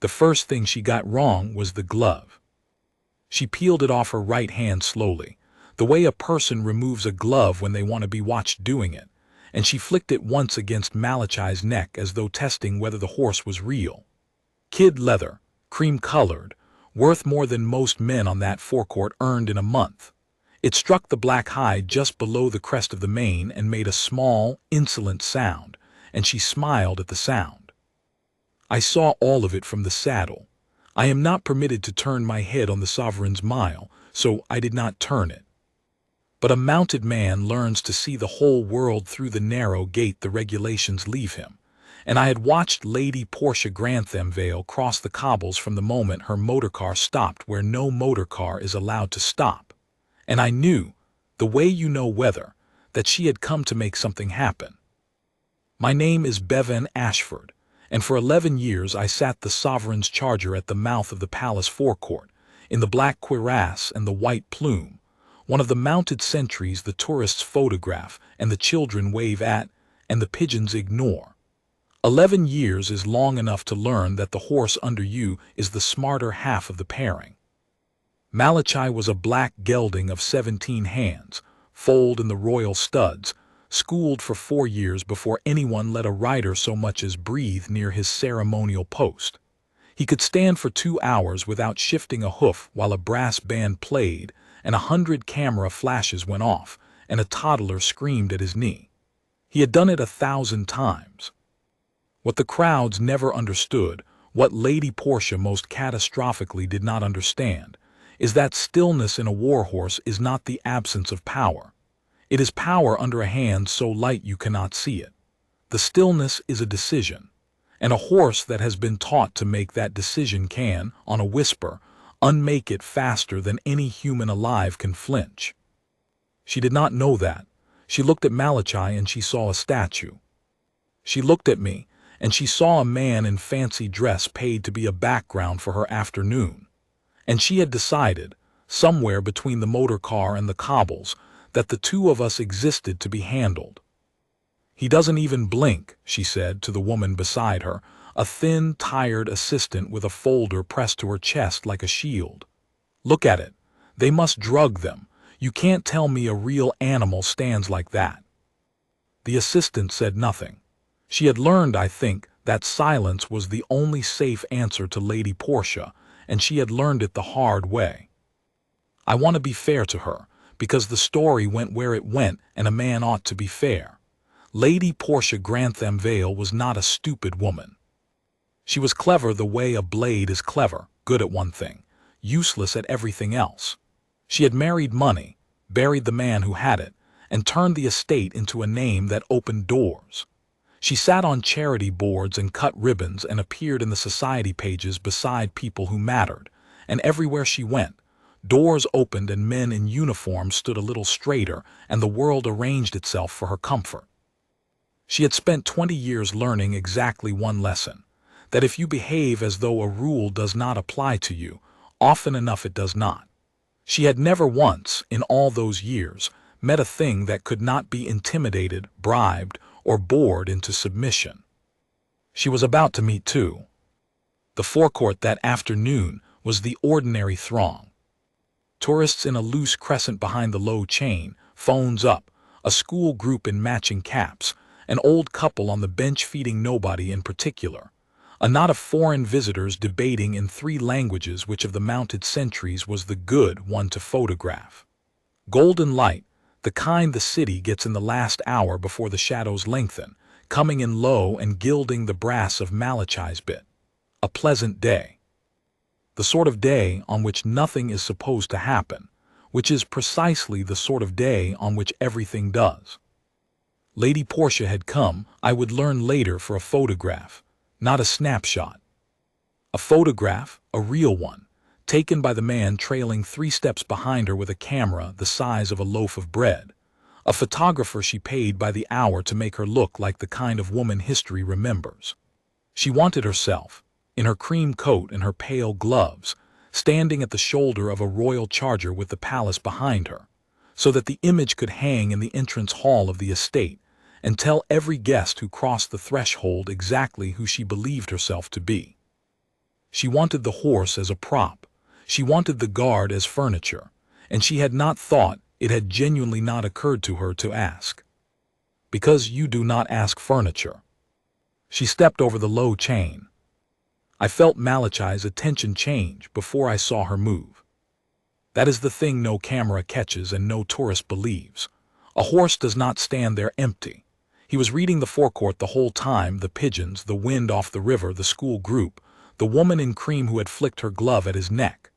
The first thing she got wrong was the glove. She peeled it off her right hand slowly, the way a person removes a glove when they want to be watched doing it, and she flicked it once against Malachi's neck as though testing whether the horse was real. Kid leather, cream-colored, worth more than most men on that forecourt earned in a month. It struck the black hide just below the crest of the mane and made a small, insolent sound, and she smiled at the sound. I saw all of it from the saddle. I am not permitted to turn my head on the sovereign's mile, so I did not turn it. But a mounted man learns to see the whole world through the narrow gate the regulations leave him, and I had watched Lady Portia Grantham Vale cross the cobbles from the moment her motorcar stopped where no motorcar is allowed to stop, and I knew, the way you know weather, that she had come to make something happen. My name is Bevan Ashford, and for 11 years I sat the sovereign's charger at the mouth of the palace forecourt, in the black cuirass and the white plume, one of the mounted sentries the tourists photograph and the children wave at and the pigeons ignore. 11 years is long enough to learn that the horse under you is the smarter half of the pairing. Malachi was a black gelding of 17 hands, foaled in the royal studs, schooled for 4 years before anyone let a rider so much as breathe near his ceremonial post. He could stand for 2 hours without shifting a hoof while a brass band played and 100 camera flashes went off and a toddler screamed at his knee. He had done it 1,000 times. What the crowds never understood, what Lady Portia most catastrophically did not understand, is that stillness in a warhorse is not the absence of power. It is power under a hand so light you cannot see it. The stillness is a decision, and a horse that has been taught to make that decision can, on a whisper, unmake it faster than any human alive can flinch. She did not know that. She looked at Malachi and she saw a statue. She looked at me, and she saw a man in fancy dress paid to be a background for her afternoon. And she had decided, somewhere between the motor car and the cobbles, that the two of us existed to be handled. "He doesn't even blink," she said to the woman beside her, a thin, tired assistant with a folder pressed to her chest like a shield. "Look at it. They must drug them. You can't tell me a real animal stands like that." The assistant said nothing. She had learned, I think, that silence was the only safe answer to Lady Portia, and she had learned it the hard way. I want to be fair to her, because the story went where it went and a man ought to be fair. Lady Portia Grantham Vale was not a stupid woman. She was clever the way a blade is clever, good at one thing, useless at everything else. She had married money, buried the man who had it, and turned the estate into a name that opened doors. She sat on charity boards and cut ribbons and appeared in the society pages beside people who mattered, and everywhere she went, doors opened and men in uniform stood a little straighter and the world arranged itself for her comfort. She had spent 20 years learning exactly one lesson, that if you behave as though a rule does not apply to you, often enough it does not. She had never once, in all those years, met a thing that could not be intimidated, bribed, or bored into submission. She was about to meet two. The forecourt that afternoon was the ordinary throng. Tourists in a loose crescent behind the low chain, phones up, a school group in matching caps, an old couple on the bench feeding nobody in particular, a knot of foreign visitors debating in 3 languages which of the mounted sentries was the good one to photograph. Golden light, the kind the city gets in the last hour before the shadows lengthen, coming in low and gilding the brass of Malachi's bit. A pleasant day. The sort of day on which nothing is supposed to happen, which is precisely the sort of day on which everything does. Lady Portia had come, I would learn later, for a photograph, not a snapshot. A photograph, a real one, taken by the man trailing 3 steps behind her with a camera the size of a loaf of bread. A photographer she paid by the hour to make her look like the kind of woman history remembers. She wanted herself, in her cream coat and her pale gloves, standing at the shoulder of a royal charger with the palace behind her, so that the image could hang in the entrance hall of the estate and tell every guest who crossed the threshold exactly who she believed herself to be. She wanted the horse as a prop. She wanted the guard as furniture. And she had not thought, it had genuinely not occurred to her to ask. Because you do not ask furniture. She stepped over the low chain. I felt Malachi's attention change before I saw her move. That is the thing no camera catches and no tourist believes. A horse does not stand there empty. He was reading the forecourt the whole time, the pigeons, the wind off the river, the school group, the woman in cream who had flicked her glove at his neck.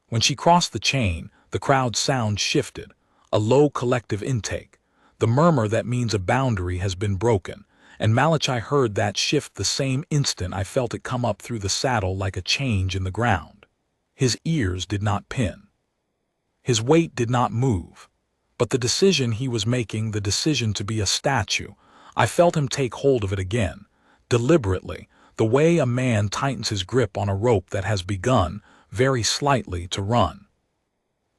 When she crossed the chain, the crowd's sound shifted, a low collective intake, the murmur that means a boundary has been broken, and Malachi heard that shift the same instant I felt it come up through the saddle like a change in the ground. His ears did not pin. His weight did not move. But the decision he was making, the decision to be a statue, I felt him take hold of it again, deliberately, the way a man tightens his grip on a rope that has begun, very slightly, to run.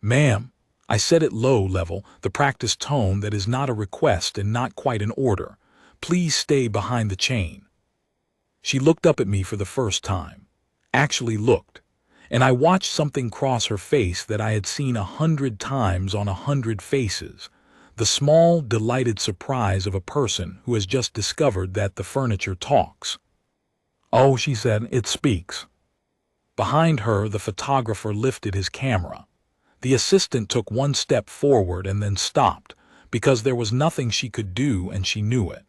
"Ma'am," I said at low level, the practiced tone that is not a request and not quite an order, "please stay behind the chain." She looked up at me for the first time, actually looked, and I watched something cross her face that I had seen 100 times on 100 faces, the small, delighted surprise of a person who has just discovered that the furniture talks. "Oh," she said, "it speaks." Behind her, the photographer lifted his camera. The assistant took one step forward and then stopped, because there was nothing she could do and she knew it.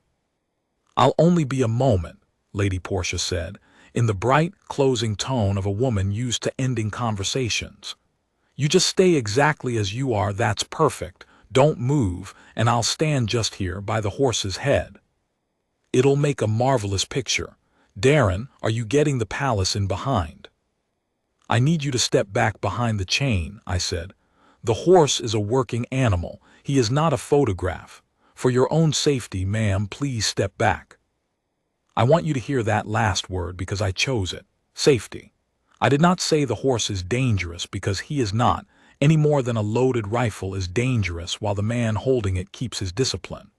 "I'll only be a moment," Lady Portia said, in the bright, closing tone of a woman used to ending conversations. "You just stay exactly as you are, that's perfect. Don't move, and I'll stand just here by the horse's head. It'll make a marvelous picture. Darren, are you getting the palace in behind?" "I need you to step back behind the chain," I said. "The horse is a working animal. He is not a photograph. For your own safety, ma'am, please step back." I want you to hear that last word because I chose it. Safety. I did not say the horse is dangerous because he is not, any more than a loaded rifle is dangerous while the man holding it keeps his discipline.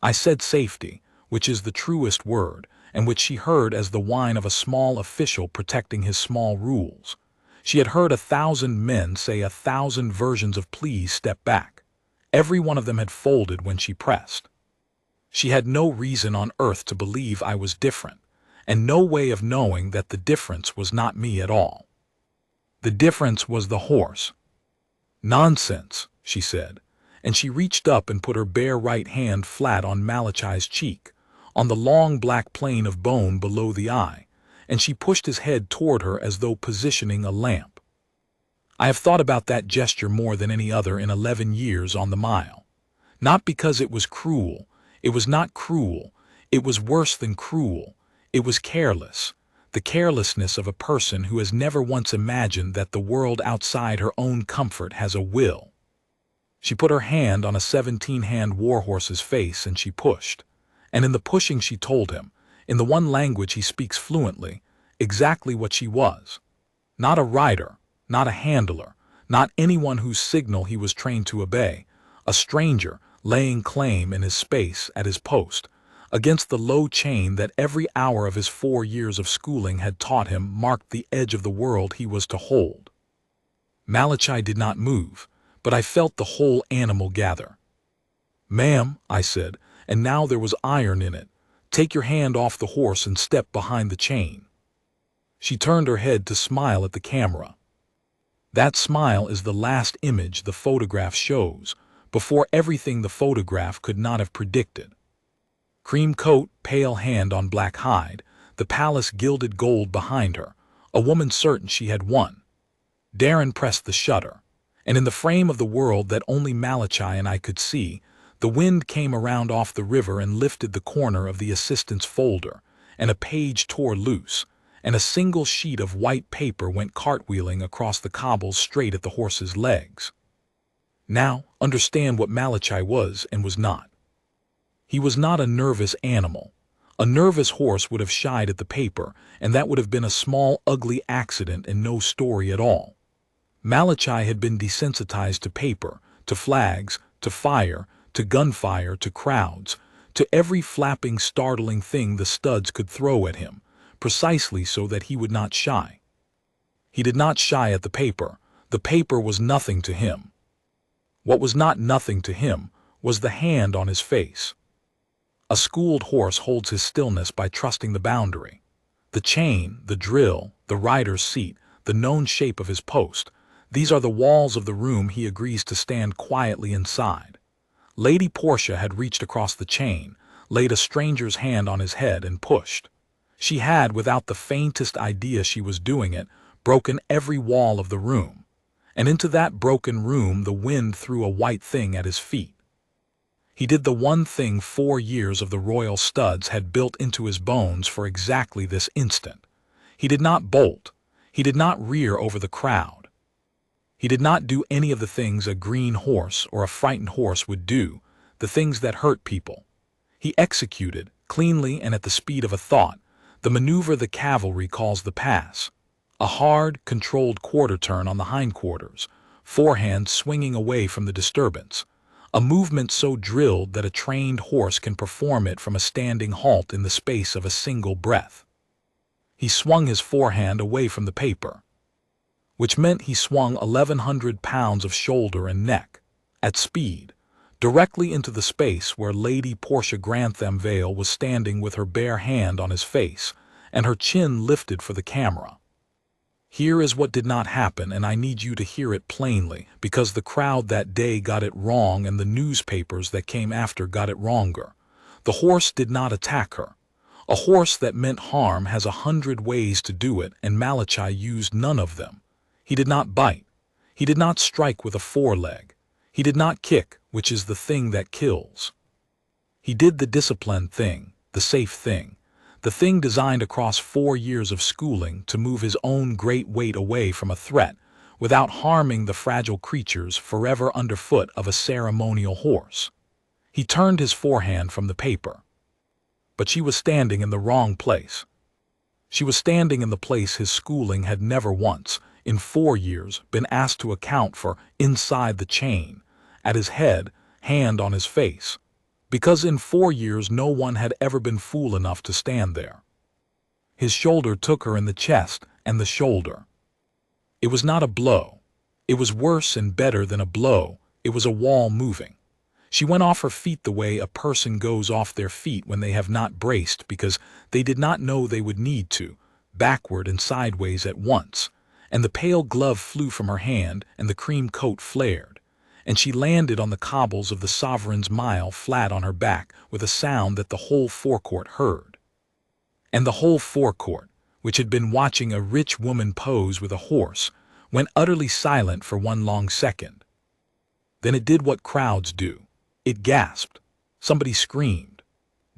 I said safety, which is the truest word, and which she heard as the whine of a small official protecting his small rules. She had heard 1,000 men say 1,000 versions of "please step back." Every one of them had folded when she pressed. She had no reason on earth to believe I was different, and no way of knowing that the difference was not me at all. The difference was the horse. "Nonsense," she said, and she reached up and put her bare right hand flat on Malachi's cheek, on the long black plane of bone below the eye, and she pushed his head toward her as though positioning a lamp. I have thought about that gesture more than any other in 11 years on the mile. Not because it was cruel. It was not cruel. It was worse than cruel. It was careless. The carelessness of a person who has never once imagined that the world outside her own comfort has a will. She put her hand on a 17-hand warhorse's face and she pushed. And in the pushing she told him, in the one language he speaks fluently, exactly what she was. Not a rider, not a handler, not anyone whose signal he was trained to obey, a stranger laying claim in his space at his post, against the low chain that every hour of his 4 years of schooling had taught him marked the edge of the world he was to hold. Malachi did not move, but I felt the whole animal gather. "Ma'am," I said, and now there was iron in it, "take your hand off the horse and step behind the chain." She turned her head to smile at the camera. That smile is the last image the photograph shows, before everything the photograph could not have predicted. Cream coat, pale hand on black hide, the palace gilded gold behind her, a woman certain she had won. Darren pressed the shutter, and in the frame of the world that only Malachi and I could see, the wind came around off the river and lifted the corner of the assistant's folder, and a page tore loose, and a single sheet of white paper went cartwheeling across the cobbles straight at the horse's legs. Now, understand what Malachi was and was not. He was not a nervous animal. A nervous horse would have shied at the paper, and that would have been a small, ugly accident and no story at all. Malachi had been desensitized to paper, to flags, to fire, to gunfire, to crowds, to every flapping, startling thing the studs could throw at him, precisely so that he would not shy. He did not shy at the paper. The paper was nothing to him. What was not nothing to him was the hand on his face. A schooled horse holds his stillness by trusting the boundary. The chain, the drill, the rider's seat, the known shape of his post, these are the walls of the room he agrees to stand quietly inside. Lady Portia had reached across the chain, laid a stranger's hand on his head and pushed. She had, without the faintest idea she was doing it, broken every wall of the room. And into that broken room the wind threw a white thing at his feet. He did the one thing 4 years of the royal studs had built into his bones for exactly this instant. He did not bolt. He did not rear over the crowd. He did not do any of the things a green horse or a frightened horse would do, the things that hurt people. He executed, cleanly and at the speed of a thought, the maneuver the cavalry calls the pass. A hard, controlled quarter turn on the hindquarters, forehand swinging away from the disturbance. A movement so drilled that a trained horse can perform it from a standing halt in the space of a single breath. He swung his forehand away from the paper, which meant he swung 1,100 pounds of shoulder and neck, at speed, directly into the space where Lady Portia Grantham Vale was standing with her bare hand on his face, and her chin lifted for the camera. Here is what did not happen, and I need you to hear it plainly, because the crowd that day got it wrong and the newspapers that came after got it wronger. The horse did not attack her. A horse that meant harm has 100 ways to do it, and Malachi used none of them. He did not bite. He did not strike with a foreleg. He did not kick, which is the thing that kills. He did the disciplined thing, the safe thing, the thing designed across 4 years of schooling to move his own great weight away from a threat without harming the fragile creatures forever underfoot of a ceremonial horse. He turned his forehand from the paper. But she was standing in the wrong place. She was standing in the place his schooling had never once, in 4 years, been asked to account for inside the chain, at his head, hand on his face, because in 4 years no one had ever been fool enough to stand there. His shoulder took her in the chest and the shoulder. It was not a blow. It was worse and better than a blow. It was a wall moving. She went off her feet the way a person goes off their feet when they have not braced because they did not know they would need to, backward and sideways at once, and the pale glove flew from her hand and the cream coat flared, and she landed on the cobbles of the Sovereign's Mile flat on her back with a sound that the whole forecourt heard. And the whole forecourt, which had been watching a rich woman pose with a horse, went utterly silent for 1 long second. Then it did what crowds do. It gasped. Somebody screamed.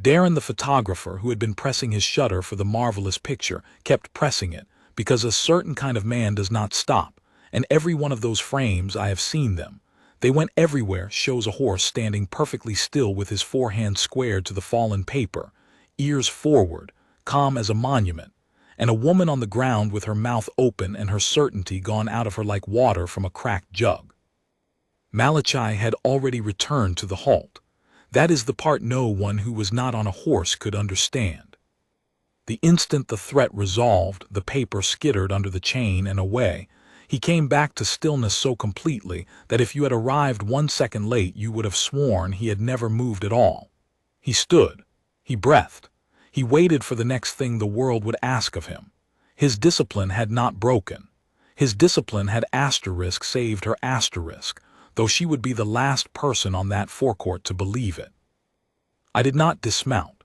Darren, the photographer, who had been pressing his shutter for the marvelous picture, kept pressing it, because a certain kind of man does not stop, and every one of those frames, I have seen them, they went everywhere, shows a horse standing perfectly still with his forehand squared to the fallen paper, ears forward, calm as a monument, and a woman on the ground with her mouth open and her certainty gone out of her like water from a cracked jug. Malachi had already returned to the halt. That is the part no one who was not on a horse could understand. The instant the threat resolved, the paper skittered under the chain and away. He came back to stillness so completely that if you had arrived 1 second late you would have sworn he had never moved at all. He stood. He breathed. He waited for the next thing the world would ask of him. His discipline had not broken. His discipline had saved her asterisk, though she would be the last person on that forecourt to believe it. I did not dismount.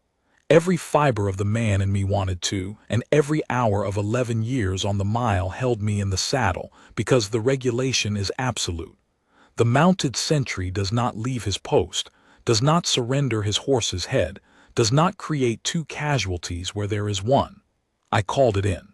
Every fiber of the man in me wanted to, and every hour of 11 years on the mile held me in the saddle, because the regulation is absolute. The mounted sentry does not leave his post, does not surrender his horse's head, does not create 2 casualties where there is 1. I called it in.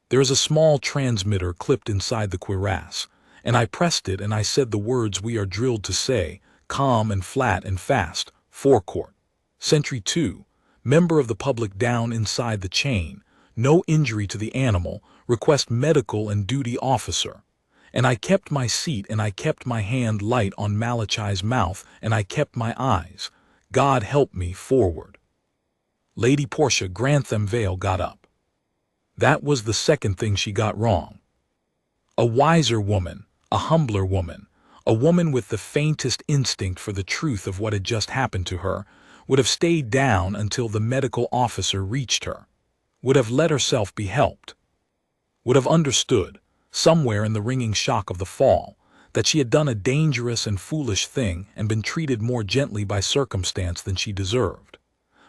There is a small transmitter clipped inside the cuirass, and I pressed it and I said the words we are drilled to say, calm and flat and fast, forecourt. Sentry 2, member of the public down inside the chain, no injury to the animal, request medical and duty officer. And I kept my seat and I kept my hand light on Malachi's mouth and I kept my eyes, God help me, forward. Lady Portia Grantham Vale got up. That was the second thing she got wrong. A wiser woman, a humbler woman, a woman with the faintest instinct for the truth of what had just happened to her, would have stayed down until the medical officer reached her, would have let herself be helped, would have understood, somewhere in the ringing shock of the fall, that she had done a dangerous and foolish thing and been treated more gently by circumstance than she deserved.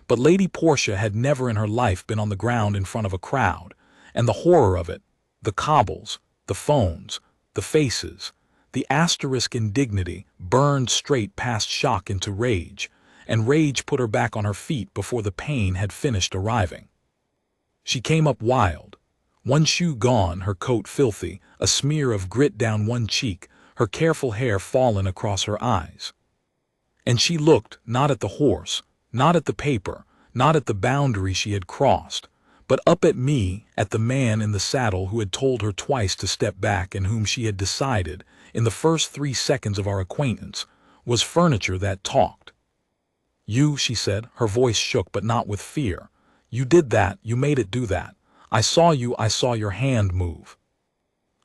But Lady Portia had never in her life been on the ground in front of a crowd, and the horror of it, the cobbles, the phones, the faces, the asterisk indignity burned straight past shock into rage, and rage put her back on her feet before the pain had finished arriving. She came up wild, one shoe gone, her coat filthy, a smear of grit down one cheek, her careful hair fallen across her eyes. And she looked not at the horse, not at the paper, not at the boundary she had crossed, but up at me, at the man in the saddle who had told her twice to step back and whom she had decided, in the first 3 seconds of our acquaintance, was furniture that talked. "You," she said, her voice shook but not with fear. "You did that, you made it do that. I saw you, I saw your hand move."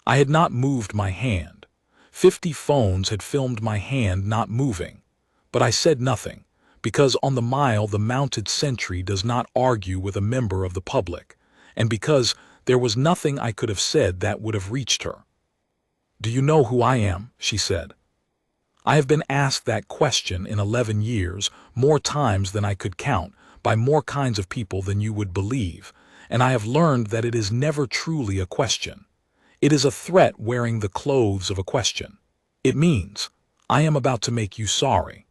I had not moved my hand. 50 phones had filmed my hand not moving. But I said nothing, because on the mile the mounted sentry does not argue with a member of the public, and because there was nothing I could have said that would have reached her. "Do you know who I am?" she said. I have been asked that question in 11 years, more times than I could count, by more kinds of people than you would believe, and I have learned that it is never truly a question. It is a threat wearing the clothes of a question. It means, "I am about to make you sorry."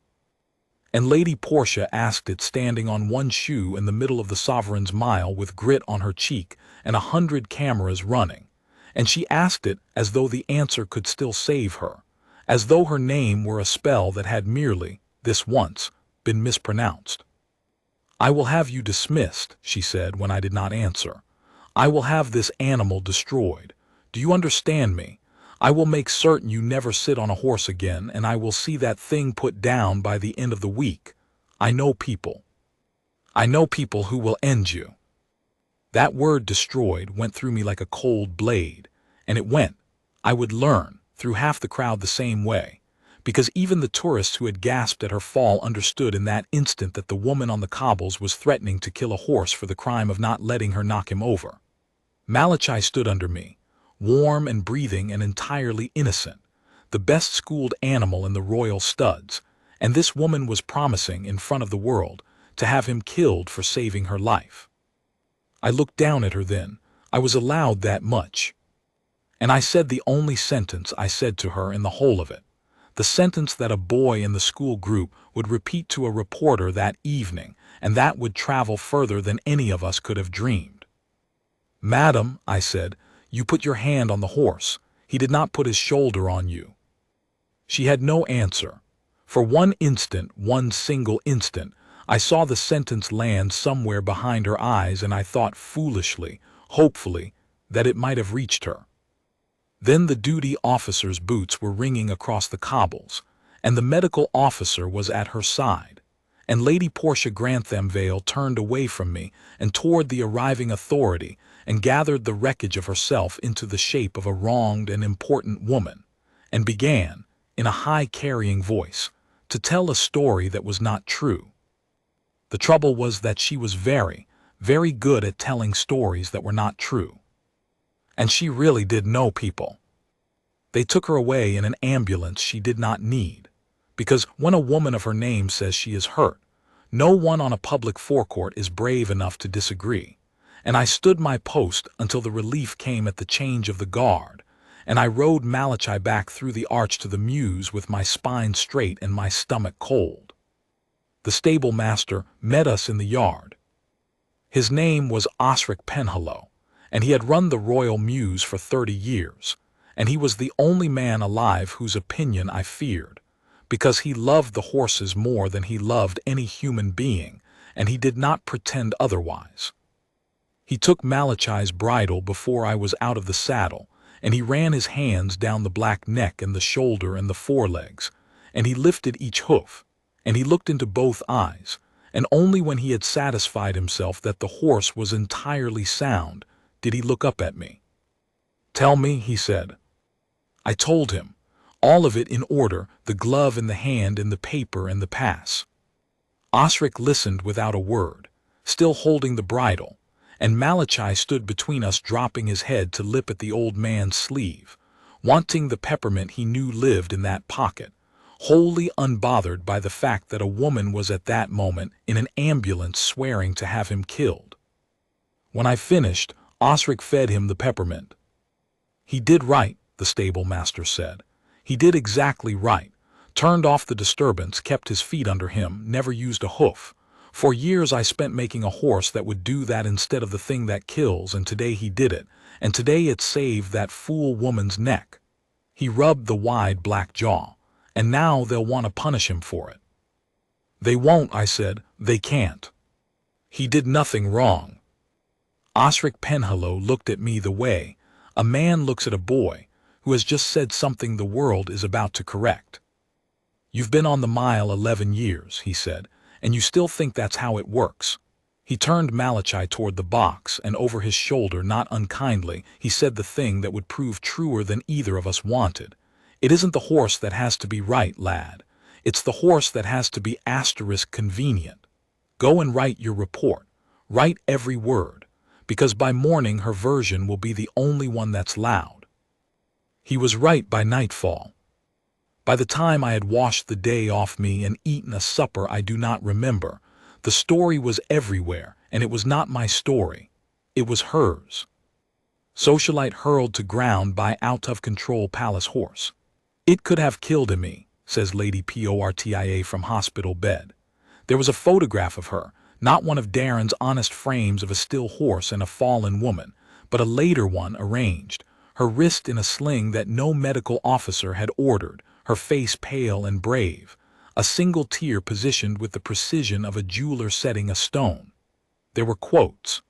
And Lady Portia asked it standing on one shoe in the middle of the Sovereign's Mile with grit on her cheek and 100 cameras running. And she asked it as though the answer could still save her, as though her name were a spell that had merely, this once, been mispronounced. "I will have you dismissed," she said when I did not answer. "I will have this animal destroyed. Do you understand me? I will make certain you never sit on a horse again, and I will see that thing put down by the end of the week. I know people. I know people who will end you." That word "destroyed" went through me like a cold blade, and it went, I would learn, through half the crowd the same way, because even the tourists who had gasped at her fall understood in that instant that the woman on the cobbles was threatening to kill a horse for the crime of not letting her knock him over. Malachi stood under me, warm and breathing and entirely innocent, the best-schooled animal in the royal studs, and this woman was promising, in front of the world, to have him killed for saving her life. I looked down at her then. I was allowed that much. And I said the only sentence I said to her in the whole of it, the sentence that a boy in the school group would repeat to a reporter that evening, and that would travel further than any of us could have dreamed. "Madam," I said, "you put your hand on the horse. He did not put his shoulder on you." She had no answer. For one instant, one single instant, I saw the sentence land somewhere behind her eyes, and I thought foolishly, hopefully, that it might have reached her. Then the duty officer's boots were ringing across the cobbles, and the medical officer was at her side, and Lady Portia Grantham-Vale turned away from me and toward the arriving authority and gathered the wreckage of herself into the shape of a wronged and important woman, and began, in a high-carrying voice, to tell a story that was not true. The trouble was that she was very, very good at telling stories that were not true. And she really did know people. They took her away in an ambulance she did not need, because when a woman of her name says she is hurt, no one on a public forecourt is brave enough to disagree. And I stood my post until the relief came at the change of the guard, and I rode Malachi back through the arch to the mews with my spine straight and my stomach cold. The stable master met us in the yard. His name was Osric Penhallow, and he had run the Royal Mews for 30 years, and he was the only man alive whose opinion I feared, because he loved the horses more than he loved any human being, and he did not pretend otherwise. He took Malachi's bridle before I was out of the saddle, and he ran his hands down the black neck and the shoulder and the forelegs, and he lifted each hoof, and he looked into both eyes, and only when he had satisfied himself that the horse was entirely sound did he look up at me. "Tell me," he said. I told him. All of it in order, the glove in the hand and the paper and the pass. Osric listened without a word, still holding the bridle, and Malachi stood between us, dropping his head to lip at the old man's sleeve, wanting the peppermint he knew lived in that pocket, wholly unbothered by the fact that a woman was at that moment in an ambulance swearing to have him killed. When I finished, Osric fed him the peppermint. "He did right," the stable master said. "He did exactly right. Turned off the disturbance, kept his feet under him, never used a hoof. For years I spent making a horse that would do that instead of the thing that kills, and today he did it, and today it saved that fool woman's neck." He rubbed the wide black jaw. "And now they'll want to punish him for it." "They won't," I said. "They can't. He did nothing wrong." Osric Penhallow looked at me the way a man looks at a boy who has just said something the world is about to correct. "You've been on the mile 11 years, he said, "and you still think that's how it works." He turned Malachi toward the box, and over his shoulder, not unkindly, he said the thing that would prove truer than either of us wanted. "It isn't the horse that has to be right, lad. It's the horse that has to be *convenient. Go and write your report. Write every word, because by morning her version will be the only one that's loud." He was right by nightfall. By the time I had washed the day off me and eaten a supper I do not remember, the story was everywhere, and it was not my story. It was hers. Socialite hurled to ground by out-of-control palace horse. "It could have killed me," says Lady Portia from hospital bed. There was a photograph of her, not one of Darren's honest frames of a still horse and a fallen woman, but a later one arranged, her wrist in a sling that no medical officer had ordered, her face pale and brave, a single tear positioned with the precision of a jeweler setting a stone. There were quotes.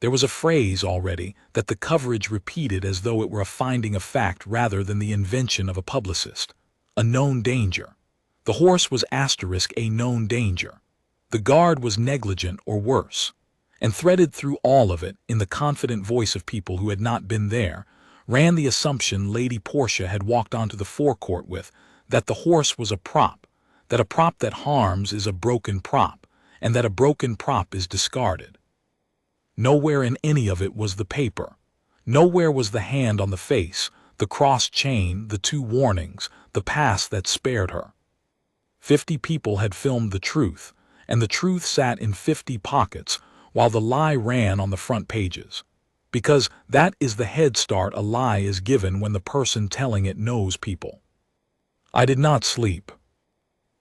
There was a phrase already that the coverage repeated as though it were a finding of fact rather than the invention of a publicist. A known danger. The horse was *a known danger. The guard was negligent or worse. And threaded through all of it, in the confident voice of people who had not been there, ran the assumption Lady Portia had walked onto the forecourt with, that the horse was a prop, that a prop that harms is a broken prop, and that a broken prop is discarded. Nowhere in any of it was the paper. Nowhere was the hand on the face, the crossed chain, the 2 warnings, the pass that spared her. 50 people had filmed the truth, and the truth sat in 50 pockets, while the lie ran on the front pages. Because that is the head start a lie is given when the person telling it knows people. I did not sleep.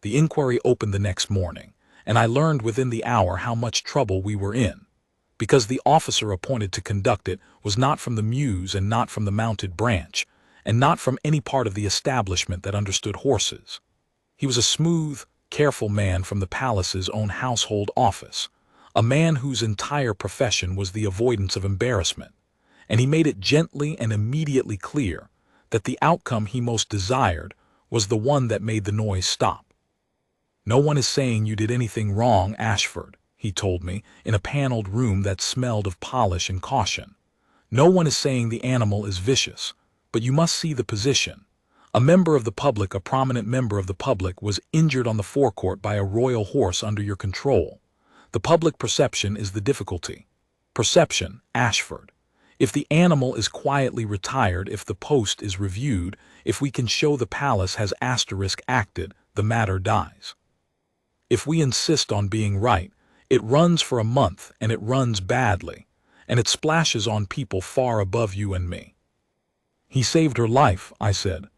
The inquiry opened the next morning, and I learned within the hour how much trouble we were in, because the officer appointed to conduct it was not from the Mews and not from the mounted branch, and not from any part of the establishment that understood horses. He was a smooth, careful man from the palace's own household office, a man whose entire profession was the avoidance of embarrassment, and he made it gently and immediately clear that the outcome he most desired was the one that made the noise stop. "No one is saying you did anything wrong, Ashford," he told me, in a paneled room that smelled of polish and caution. "No one is saying the animal is vicious, but you must see the position. A member of the public, a prominent member of the public, was injured on the forecourt by a royal horse under your control. The public perception is the difficulty. Perception, Ashford. If the animal is quietly retired, if the post is reviewed, if we can show the palace has *acted, the matter dies. If we insist on being right, it runs for a month, and it runs badly, and it splashes on people far above you and me." "He saved her life," I said.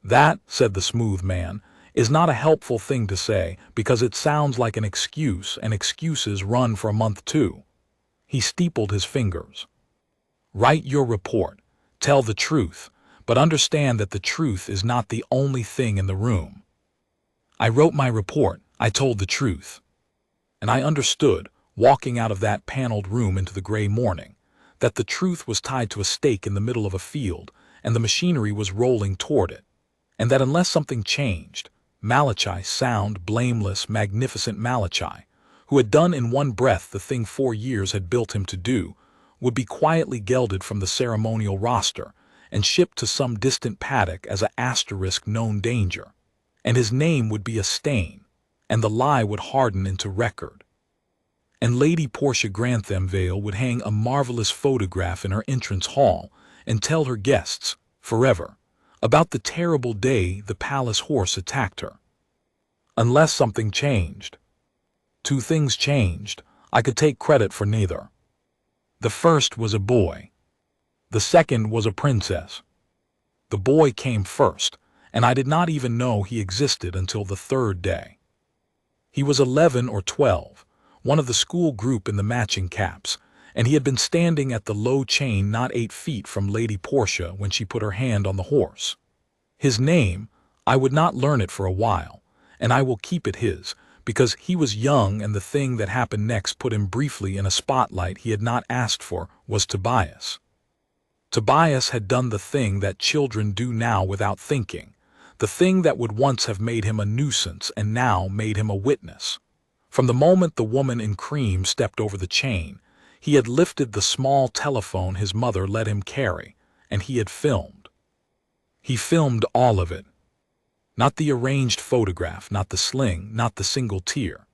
"That," said the smooth man, "is not a helpful thing to say, because it sounds like an excuse, and excuses run for a month too." He steepled his fingers. "Write your report. Tell the truth, but understand that the truth is not the only thing in the room." I wrote my report. I told the truth. And I understood, walking out of that paneled room into the gray morning, that the truth was tied to a stake in the middle of a field, and the machinery was rolling toward it, and that unless something changed, Malachi, sound, blameless, magnificent Malachi, who had done in one breath the thing 4 years had built him to do, would be quietly gelded from the ceremonial roster and shipped to some distant paddock as a asterisk known danger, and his name would be a stain, and the lie would harden into record. And Lady Portia Grantham Vale would hang a marvelous photograph in her entrance hall and tell her guests, forever, about the terrible day the palace horse attacked her. Unless something changed. Two things changed. I could take credit for neither. The first was a boy. The second was a princess. The boy came first, and I did not even know he existed until the third day. He was 11 or 12, one of the school group in the matching caps, and he had been standing at the low chain not 8 feet from Lady Portia when she put her hand on the horse. His name, I would not learn it for a while, and I will keep it his, because he was young and the thing that happened next put him briefly in a spotlight he had not asked for, was Tobias. Tobias had done the thing that children do now without thinking, the thing that would once have made him a nuisance and now made him a witness. From the moment the woman in cream stepped over the chain, he had lifted the small telephone his mother let him carry, and he had filmed. He filmed all of it. Not the arranged photograph, not the sling, not the single tear.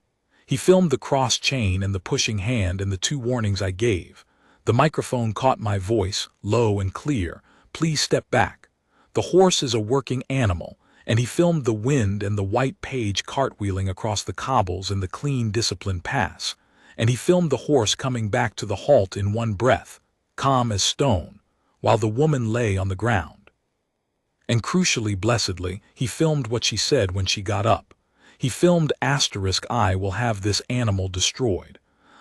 He filmed the cross chain and the pushing hand and the 2 warnings I gave. The microphone caught my voice, low and clear. Please step back. The horse is a working animal, and he filmed the wind and the white page cartwheeling across the cobbles in the clean, disciplined pass. And he filmed the horse coming back to the halt in one breath, calm as stone, while the woman lay on the ground. And crucially, blessedly, he filmed what she said when she got up. He filmed *I will have this animal destroyed.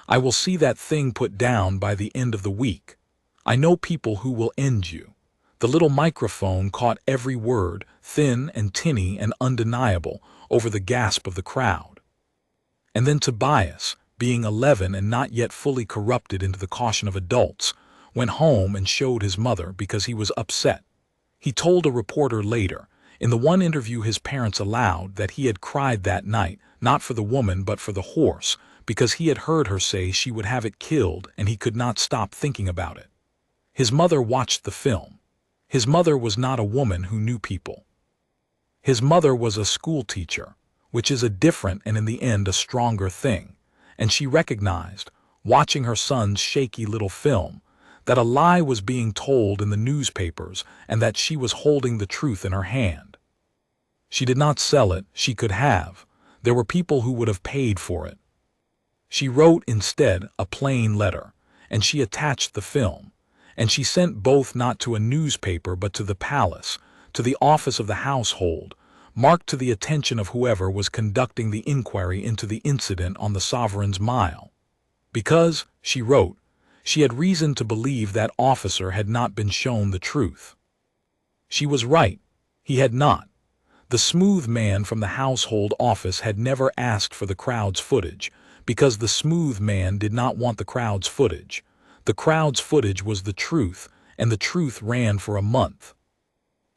I will see that thing put down by the end of the week. I know people who will end you. The little microphone caught every word, thin and tinny and undeniable, over the gasp of the crowd. And then Tobias, being 11 and not yet fully corrupted into the caution of adults, went home and showed his mother because he was upset. He told a reporter later, in the one interview his parents allowed, that he had cried that night, not for the woman but for the horse, because he had heard her say she would have it killed and he could not stop thinking about it. His mother watched the film. His mother was not a woman who knew people. His mother was a school teacher, which is a different and in the end a stronger thing, and she recognized, watching her son's shaky little film, that a lie was being told in the newspapers and that she was holding the truth in her hand. She did not sell it, she could have. There were people who would have paid for it. She wrote instead a plain letter, and she attached the film, and she sent both not to a newspaper but to the palace, to the office of the household, marked to the attention of whoever was conducting the inquiry into the incident on the Sovereign's Mile. Because, she wrote, she had reason to believe that officer had not been shown the truth. She was right. He had not. The smooth man from the household office had never asked for the crowd's footage, because the smooth man did not want the crowd's footage. The crowd's footage was the truth, and the truth ran for a month.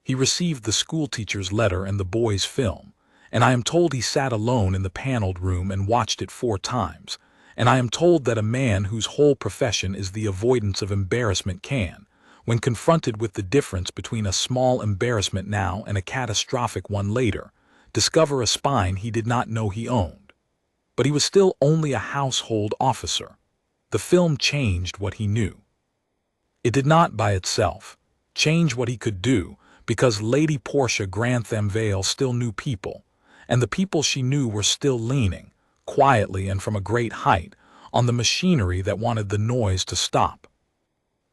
He received the schoolteacher's letter and the boy's film, and I am told he sat alone in the paneled room and watched it 4 times, and I am told that a man whose whole profession is the avoidance of embarrassment can, when confronted with the difference between a small embarrassment now and a catastrophic one later, discover a spine he did not know he owned. But he was still only a household officer. The film changed what he knew. It did not by itself change what he could do, because Lady Portia Grantham Vale still knew people, and the people she knew were still leaning, quietly and from a great height, on the machinery that wanted the noise to stop.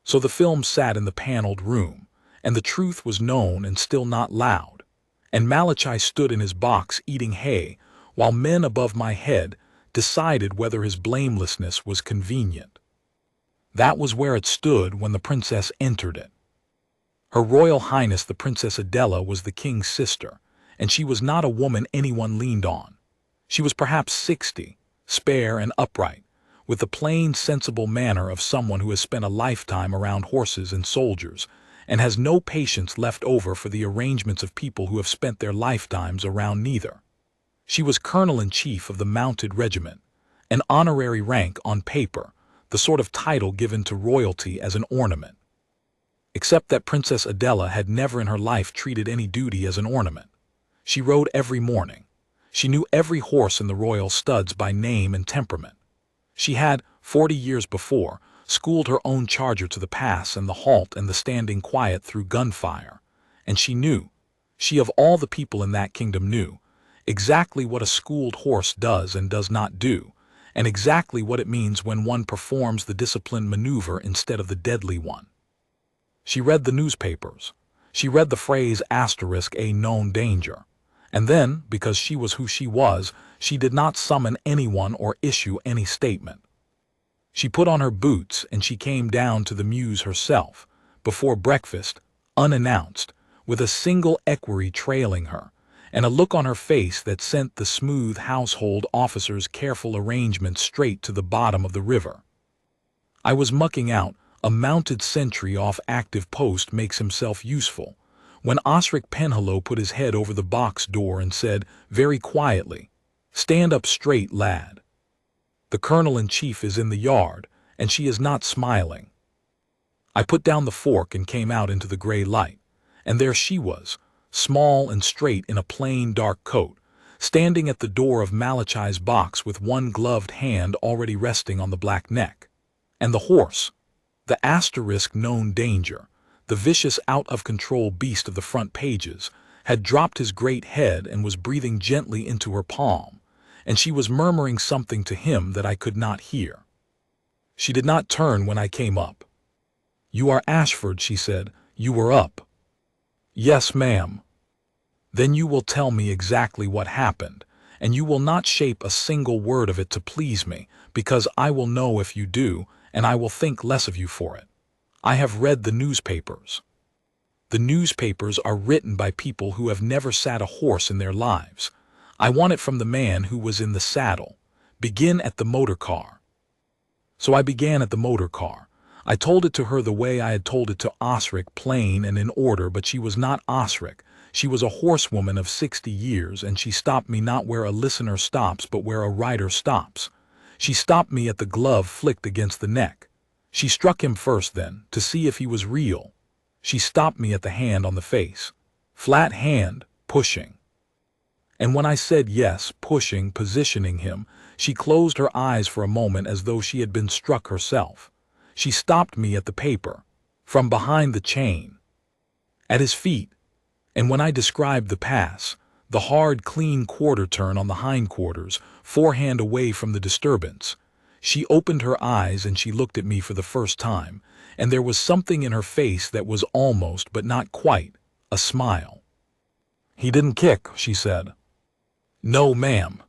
So the film sat in the paneled room, and the truth was known and still not loud, and Malachi stood in his box eating hay, while men above my head decided whether his blamelessness was convenient. That was where it stood when the princess entered it. Her Royal Highness the Princess Adela was the king's sister, and she was not a woman anyone leaned on. She was perhaps 60, spare and upright, with the plain, sensible manner of someone who has spent a lifetime around horses and soldiers, and has no patience left over for the arrangements of people who have spent their lifetimes around neither. She was colonel-in-chief of the mounted regiment, an honorary rank on paper, the sort of title given to royalty as an ornament. Except that Princess Adela had never in her life treated any duty as an ornament. She rode every morning. She knew every horse in the royal studs by name and temperament. She had, 40 years before, schooled her own charger to the pass and the halt and the standing quiet through gunfire. And she of all the people in that kingdom knew, exactly what a schooled horse does and does not do, and exactly what it means when one performs the disciplined maneuver instead of the deadly one. She read the newspapers. She read the phrase *a known danger. And then, because she was who she was, she did not summon anyone or issue any statement. She put on her boots and she came down to the mews herself, before breakfast, unannounced, with a single equerry trailing her, and a look on her face that sent the smooth household officer's careful arrangement straight to the bottom of the river. I was mucking out, a mounted sentry off active post makes himself useful, when Osric Penhallow put his head over the box door and said, very quietly, "Stand up straight, lad. The colonel-in-chief is in the yard, and she is not smiling." I put down the fork and came out into the gray light, and there she was, small and straight in a plain dark coat, standing at the door of Malachi's box with one gloved hand already resting on the black neck. And the horse, the known danger, the vicious out-of-control beast of the front pages, had dropped his great head and was breathing gently into her palm, and she was murmuring something to him that I could not hear. She did not turn when I came up. "You are Ashford," she said. "You were up." "Yes, ma'am." "Then you will tell me exactly what happened, and you will not shape a single word of it to please me, because I will know if you do, and I will think less of you for it. I have read the newspapers. The newspapers are written by people who have never sat a horse in their lives. I want it from the man who was in the saddle. Begin at the motor car." So I began at the motor car. I told it to her the way I had told it to Osric, plain and in order, but she was not Osric. She was a horsewoman of 60 years, and she stopped me not where a listener stops, but where a rider stops. She stopped me at the glove flicked against the neck. She struck him first then, to see if he was real. She stopped me at the hand on the face. Flat hand, pushing. And when I said yes, pushing, positioning him, she closed her eyes for a moment as though she had been struck herself. She stopped me at the paper, from behind the chain, at his feet, and when I described the pass, the hard, clean quarter turn on the hindquarters, forehand away from the disturbance, she opened her eyes and she looked at me for the first time, and there was something in her face that was almost, but not quite, a smile. "He didn't kick," she said. "No, ma'am.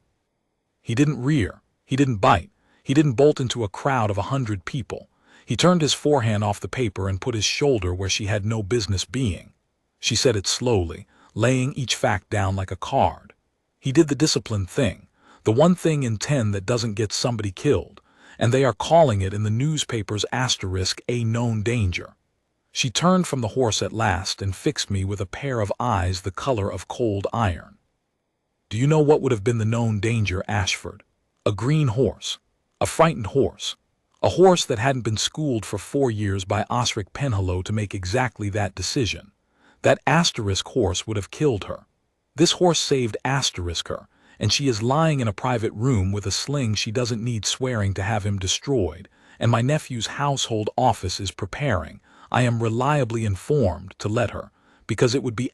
He didn't rear. He didn't bite. He didn't bolt into a crowd of 100 people. He turned his forehand off the paper and put his shoulder where she had no business being." She said it slowly, laying each fact down like a card. "He did the disciplined thing, the one thing in 10 that doesn't get somebody killed, and they are calling it in the newspapers *a known danger." She turned from the horse at last and fixed me with a pair of eyes the color of cold iron. "Do you know what would have been the known danger, Ashford? A green horse, a frightened horse, a horse that hadn't been schooled for 4 years by Osric Penhallow to make exactly that decision. That horse would have killed her. This horse saved her, and she is lying in a private room with a sling she doesn't need swearing to have him destroyed, and my nephew's household office is preparing, I am reliably informed, to let her, because it would be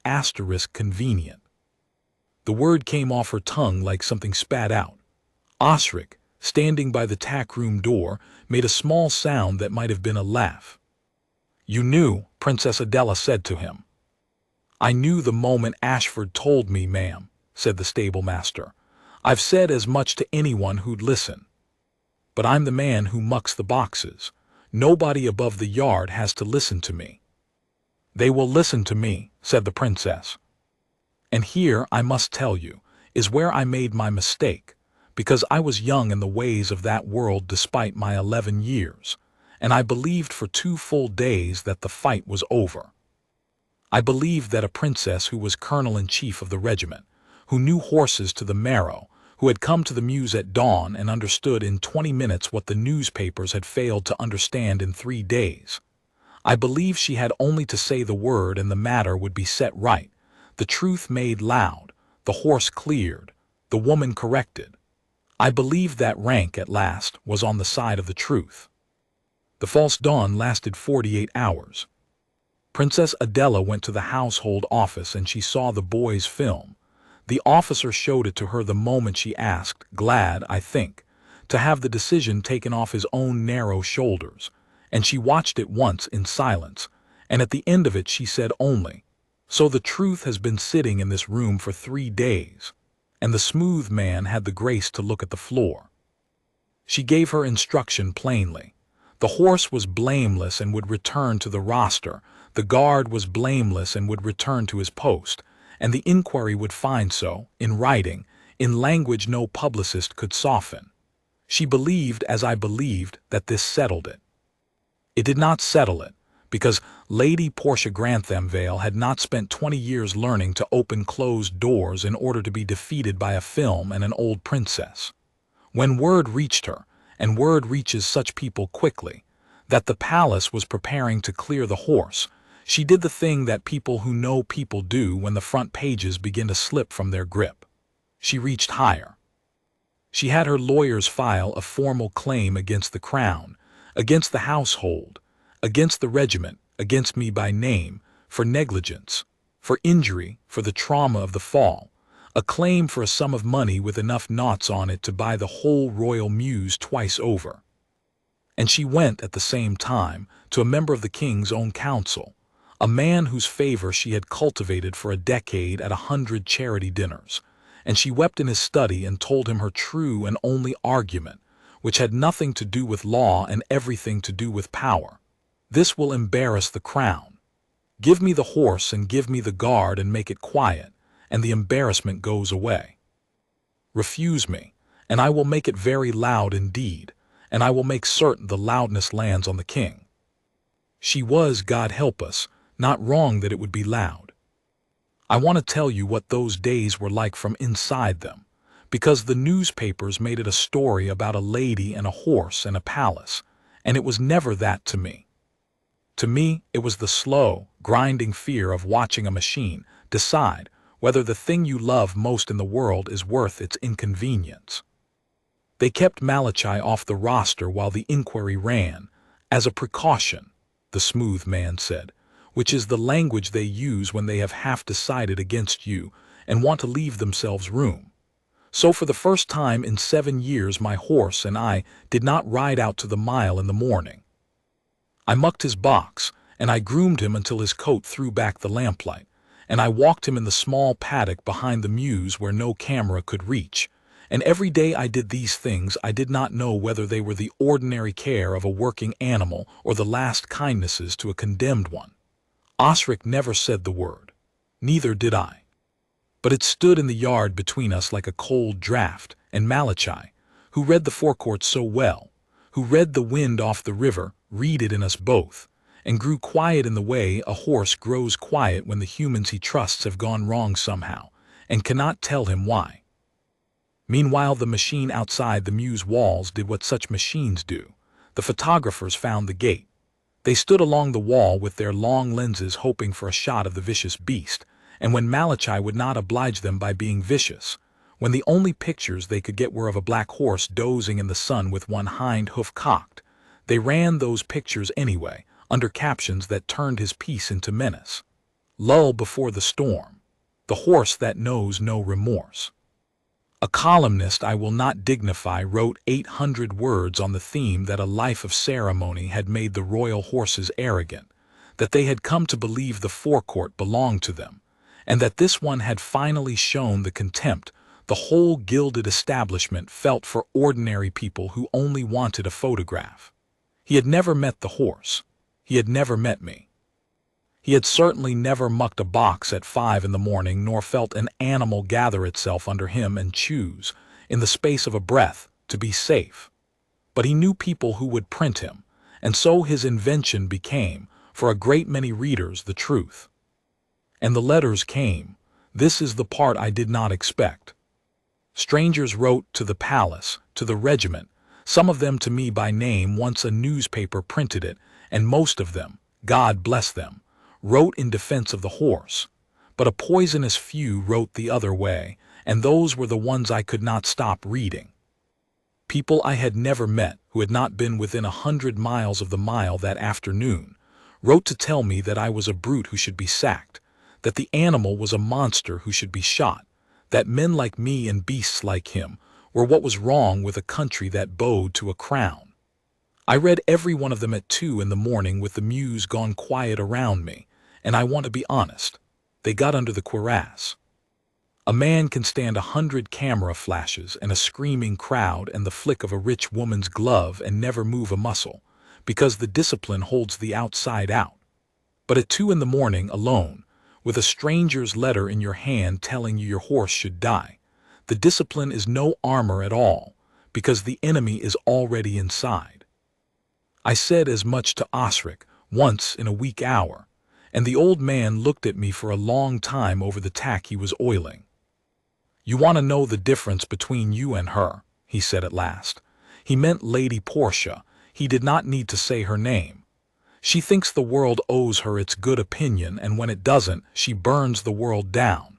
convenient." The word came off her tongue like something spat out. Osric, standing by the tack-room door, made a small sound that might have been a laugh. "You knew," Princess Adela said to him. "I knew the moment Ashford told me, ma'am," said the stable-master. "I've said as much to anyone who'd listen. But I'm the man who mucks the boxes. Nobody above the yard has to listen to me." "They will listen to me," said the princess. "And here, I must tell you, is where I made my mistake, because I was young in the ways of that world despite my 11 years, and I believed for 2 full days that the fight was over. I believed that a princess who was colonel-in-chief of the regiment, who knew horses to the marrow, who had come to the mews at dawn and understood in 20 minutes what the newspapers had failed to understand in 3 days. I believe she had only to say the word and the matter would be set right, the truth made loud, the horse cleared, the woman corrected. I believed that rank at last was on the side of the truth. The false dawn lasted 48 hours. Princess Adela went to the household office and she saw the boy's film. The officer showed it to her the moment she asked, glad, I think, to have the decision taken off his own narrow shoulders, and she watched it once in silence, and at the end of it she said only, "So the truth has been sitting in this room for 3 days." And the smooth man had the grace to look at the floor. She gave her instruction plainly. The horse was blameless and would return to the roster, the guard was blameless and would return to his post, and the inquiry would find so, in writing, in language no publicist could soften. She believed, as I believed, that this settled it. It did not settle it, because Lady Portia Granthamvale had not spent 20 years learning to open closed doors in order to be defeated by a film and an old princess. When word reached her, and word reaches such people quickly, that the palace was preparing to clear the horse, she did the thing that people who know people do when the front pages begin to slip from their grip. She reached higher. She had her lawyers file a formal claim against the crown, against the household, against the regiment, against me by name, for negligence, for injury, for the trauma of the fall, a claim for a sum of money with enough noughts on it to buy the whole royal mews twice over. And she went at the same time to a member of the king's own council, a man whose favor she had cultivated for a decade at 100 charity dinners, and she wept in his study and told him her true and only argument, which had nothing to do with law and everything to do with power. This will embarrass the crown. Give me the horse and give me the guard and make it quiet, and the embarrassment goes away. Refuse me, and I will make it very loud indeed, and I will make certain the loudness lands on the king. She was, God help us, not wrong that it would be loud. I want to tell you what those days were like from inside them, because the newspapers made it a story about a lady and a horse and a palace, and it was never that to me. To me, it was the slow, grinding fear of watching a machine decide whether the thing you love most in the world is worth its inconvenience. They kept Malachi off the roster while the inquiry ran, as a precaution, the smooth man said, which is the language they use when they have half decided against you and want to leave themselves room. So for the first time in 7 years my horse and I did not ride out to the mile in the morning. I mucked his box, and I groomed him until his coat threw back the lamplight, and I walked him in the small paddock behind the mews where no camera could reach, and every day I did these things I did not know whether they were the ordinary care of a working animal or the last kindnesses to a condemned one. Osric never said the word. Neither did I. But it stood in the yard between us like a cold draught, and Malachi, who read the forecourt so well, who read the wind off the river, read it in us both, and grew quiet in the way a horse grows quiet when the humans he trusts have gone wrong somehow, and cannot tell him why. Meanwhile the machine outside the mews walls did what such machines do. The photographers found the gate. They stood along the wall with their long lenses hoping for a shot of the vicious beast, and when Malachi would not oblige them by being vicious, when the only pictures they could get were of a black horse dozing in the sun with one hind hoof cocked, they ran those pictures anyway, under captions that turned his peace into menace. Lull before the storm. The horse that knows no remorse. A columnist I will not dignify wrote 800 words on the theme that a life of ceremony had made the royal horses arrogant, that they had come to believe the forecourt belonged to them, and that this one had finally shown the contempt the whole gilded establishment felt for ordinary people who only wanted a photograph. He had never met the horse. He had never met me. He had certainly never mucked a box at 5 in the morning, nor felt an animal gather itself under him and choose, in the space of a breath, to be safe. But he knew people who would print him, and so his invention became, for a great many readers, the truth. And the letters came. This is the part I did not expect. Strangers wrote to the palace, to the regiment, some of them to me by name once a newspaper printed it, and most of them, God bless them, wrote in defense of the horse. But a poisonous few wrote the other way, and those were the ones I could not stop reading. People I had never met, who had not been within 100 miles of the mile that afternoon, wrote to tell me that I was a brute who should be sacked, that the animal was a monster who should be shot, that men like me and beasts like him were what was wrong with a country that bowed to a crown. I read every one of them at 2 in the morning with the mews gone quiet around me, and I want to be honest, they got under the cuirass. A man can stand 100 camera flashes and a screaming crowd and the flick of a rich woman's glove and never move a muscle, because the discipline holds the outside out. But at 2 in the morning, alone, with a stranger's letter in your hand telling you your horse should die, the discipline is no armor at all, because the enemy is already inside. I said as much to Osric once in a weak hour, and the old man looked at me for a long time over the tack he was oiling. "You want to know the difference between you and her," he said at last. He meant Lady Portia. He did not need to say her name. She thinks the world owes her its good opinion, and when it doesn't, she burns the world down.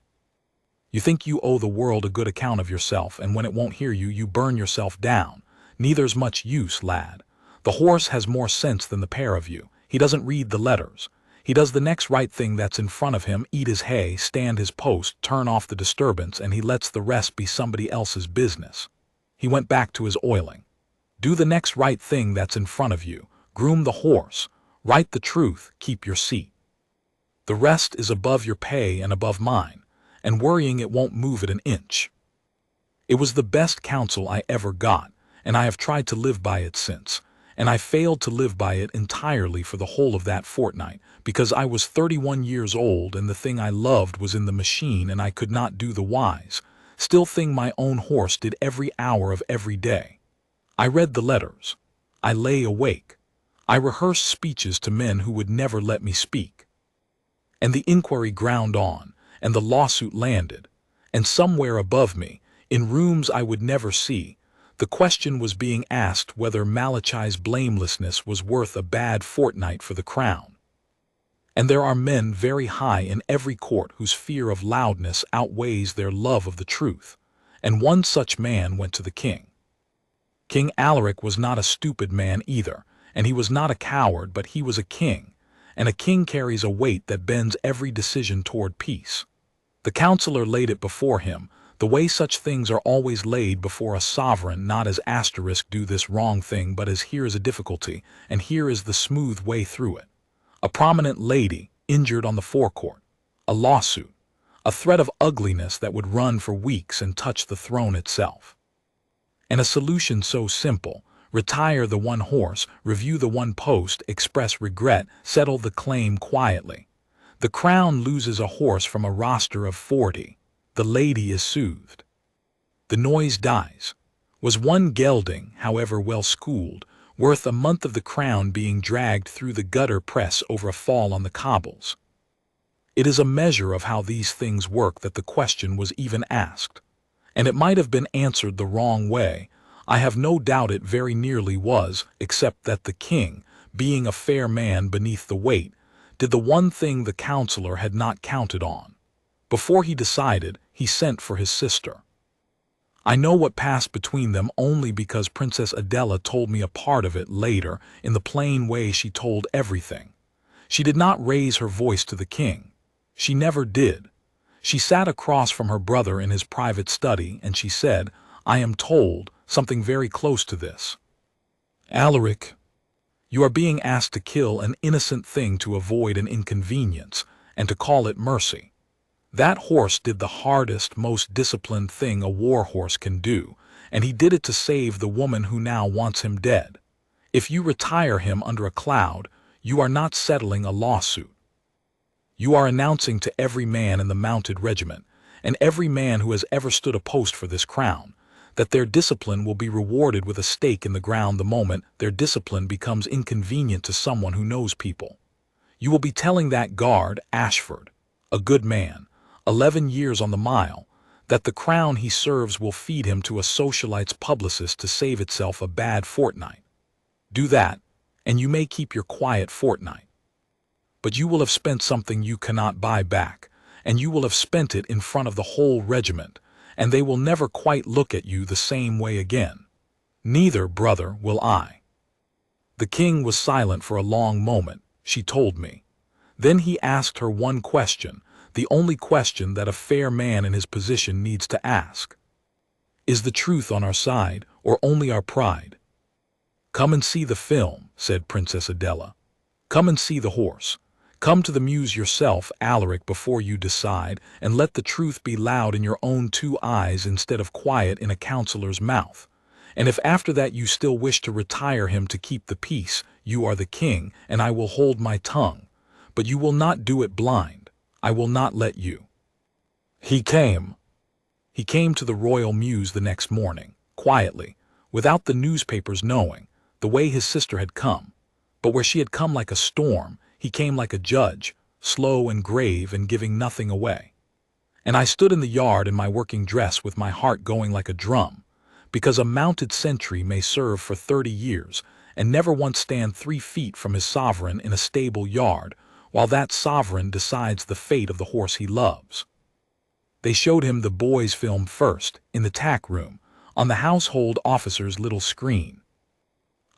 You think you owe the world a good account of yourself, and when it won't hear you, you burn yourself down. Neither's much use, lad. The horse has more sense than the pair of you. He doesn't read the letters. He does the next right thing that's in front of him, eat his hay, stand his post, turn off the disturbance, and he lets the rest be somebody else's business. He went back to his oiling. Do the next right thing that's in front of you. Groom the horse. Write the truth. Keep your seat. The rest is above your pay and above mine, and worrying it won't move it an inch. It was the best counsel I ever got, and I have tried to live by it since, and I failed to live by it entirely for the whole of that fortnight, because I was 31 years old and the thing I loved was in the machine, and I could not do the wise, still thing my own horse did every hour of every day. I read the letters. I lay awake. I rehearsed speeches to men who would never let me speak. And the inquiry ground on, and the lawsuit landed, and somewhere above me, in rooms I would never see, the question was being asked whether Malachi's blamelessness was worth a bad fortnight for the crown. And there are men very high in every court whose fear of loudness outweighs their love of the truth, and one such man went to the king. King Alaric was not a stupid man either, and he was not a coward, but he was a king, and a king carries a weight that bends every decision toward peace. The counselor laid it before him, the way such things are always laid before a sovereign, not as asterisk do this wrong thing, but as here is a difficulty, and here is the smooth way through it. A prominent lady, injured on the forecourt, a lawsuit, a threat of ugliness that would run for weeks and touch the throne itself. And a solution so simple: retire the one horse, review the one post, express regret, settle the claim quietly. The crown loses a horse from a roster of 40. The lady is soothed. The noise dies. Was one gelding, however well schooled, worth a month of the crown being dragged through the gutter press over a fall on the cobbles? It is a measure of how these things work that the question was even asked. And it might have been answered the wrong way. I have no doubt it very nearly was, except that the king, being a fair man beneath the weight, did the one thing the counselor had not counted on. Before he decided, he sent for his sister. I know what passed between them only because Princess Adela told me a part of it later in the plain way she told everything. She did not raise her voice to the king. She never did. She sat across from her brother in his private study, and she said, "I am told something very close to this. Alaric, you are being asked to kill an innocent thing to avoid an inconvenience, and to call it mercy. That horse did the hardest, most disciplined thing a warhorse can do, and he did it to save the woman who now wants him dead. If you retire him under a cloud, you are not settling a lawsuit. You are announcing to every man in the mounted regiment, and every man who has ever stood a post for this crown, that their discipline will be rewarded with a stake in the ground the moment their discipline becomes inconvenient to someone who knows people. You will be telling that guard, Ashford, a good man, 11 years on the mile, that the crown he serves will feed him to a socialite's publicist to save itself a bad fortnight. Do that, and you may keep your quiet fortnight. But you will have spent something you cannot buy back, and you will have spent it in front of the whole regiment, and they will never quite look at you the same way again. Neither, brother, will I. The king was silent for a long moment, she told me. Then he asked her one question, the only question that a fair man in his position needs to ask. Is the truth on our side, or only our pride? Come and see the film, said Princess Adela. Come and see the horse. Come to the Mews yourself, Alaric, before you decide, and let the truth be loud in your own 2 eyes instead of quiet in a counselor's mouth. And if after that you still wish to retire him to keep the peace, you are the king, and I will hold my tongue. But you will not do it blind. I will not let you. He came. He came to the royal Mews the next morning, quietly, without the newspapers knowing, the way his sister had come. But where she had come like a storm, he came like a judge, slow and grave and giving nothing away. And I stood in the yard in my working dress with my heart going like a drum, because a mounted sentry may serve for 30 years and never once stand 3 feet from his sovereign in a stable yard, while that sovereign decides the fate of the horse he loves. They showed him the boys' film first, in the tack room, on the household officer's little screen.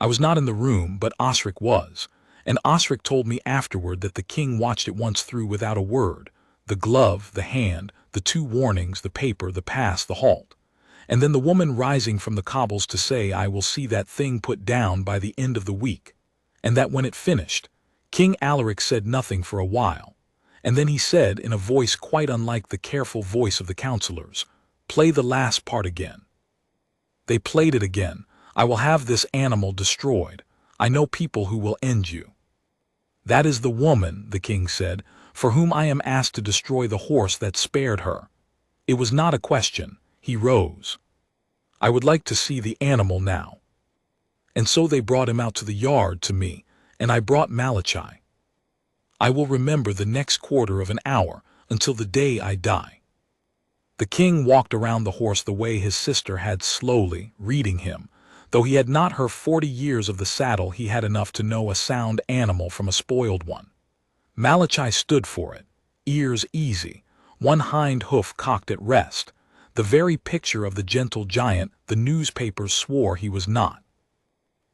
I was not in the room, but Osric was, and Osric told me afterward that the king watched it once through without a word, the glove, the hand, the 2 warnings, the paper, the pass, the halt. And then the woman rising from the cobbles to say, I will see that thing put down by the end of the week, and that when it finished, King Alaric said nothing for a while, and then he said in a voice quite unlike the careful voice of the counselors, play the last part again. They played it again. I will have this animal destroyed. I know people who will end you. That is the woman, the king said, for whom I am asked to destroy the horse that spared her. It was not a question. He rose. I would like to see the animal now. And so they brought him out to the yard to me, and I brought Malachi. I will remember the next quarter of an hour until the day I die. The king walked around the horse the way his sister had, slowly, reading him. Though he had not her 40 years of the saddle, he had enough to know a sound animal from a spoiled one. Malachi stood for it, ears easy, one hind hoof cocked at rest, the very picture of the gentle giant the newspapers swore he was not.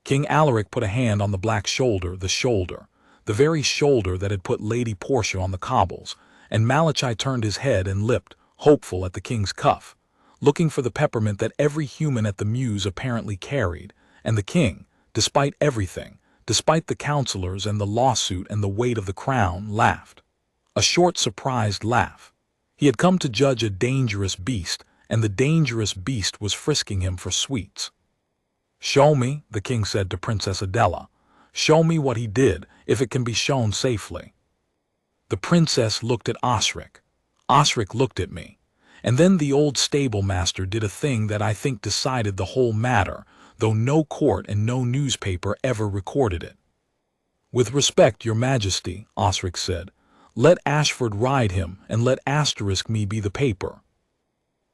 King Alaric put a hand on the black shoulder, the very shoulder that had put Lady Portia on the cobbles, and Malachi turned his head and lipped, hopeful at the king's cuff, looking for the peppermint that every human at the Mews apparently carried, and the king, despite everything, despite the counselors and the lawsuit and the weight of the crown, laughed. A short, surprised laugh. He had come to judge a dangerous beast, and the dangerous beast was frisking him for sweets. Show me, the king said to Princess Adela. Show me what he did, if it can be shown safely. The princess looked at Osric. Osric looked at me. And then the old stable master did a thing that I think decided the whole matter, though no court and no newspaper ever recorded it. With respect, your majesty, Osric said, let Ashford ride him, and let *me be the paper.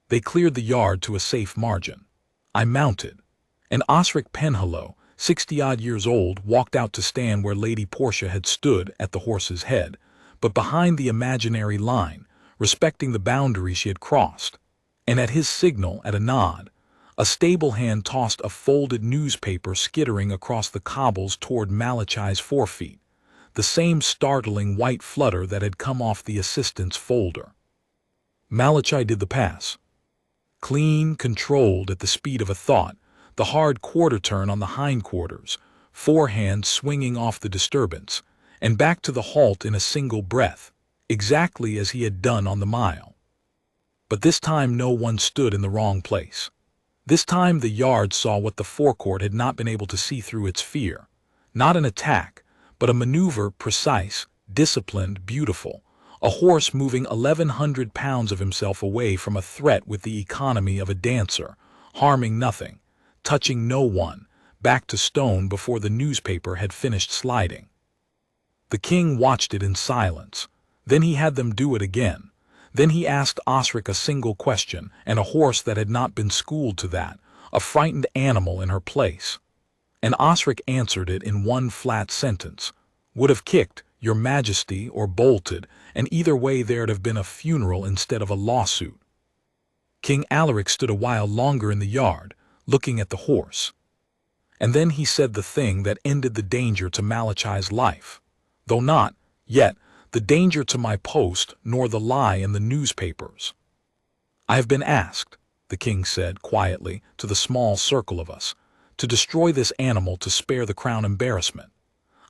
They cleared the yard to a safe margin. I mounted, and Osric Penhallow, 60-odd years old, walked out to stand where Lady Portia had stood at the horse's head, but behind the imaginary line, respecting the boundary she had crossed, and at his signal, at a nod, a stable hand tossed a folded newspaper skittering across the cobbles toward Malachi's forefeet, the same startling white flutter that had come off the assistant's folder. Malachi did the pass. Clean, controlled at the speed of a thought, the hard quarter turn on the hindquarters, forehand swinging off the disturbance, and back to the halt in a single breath, exactly as he had done on the mile. But this time no one stood in the wrong place. This time the yard saw what the forecourt had not been able to see through its fear. Not an attack, but a maneuver, precise, disciplined, beautiful. A horse moving 1,100 pounds of himself away from a threat with the economy of a dancer, harming nothing, touching no one, back to stone before the newspaper had finished sliding. The king watched it in silence. Then he had them do it again. Then he asked Osric a single question, and a horse that had not been schooled to that, a frightened animal in her place. And Osric answered it in one flat sentence. Would have kicked, your majesty, or bolted, and either way there'd have been a funeral instead of a lawsuit. King Alaric stood a while longer in the yard, looking at the horse. And then he said the thing that ended the danger to Malachi's life, though not, yet, the danger to my post nor the lie in the newspapers. I have been asked, the king said quietly to the small circle of us, to destroy this animal to spare the crown embarrassment.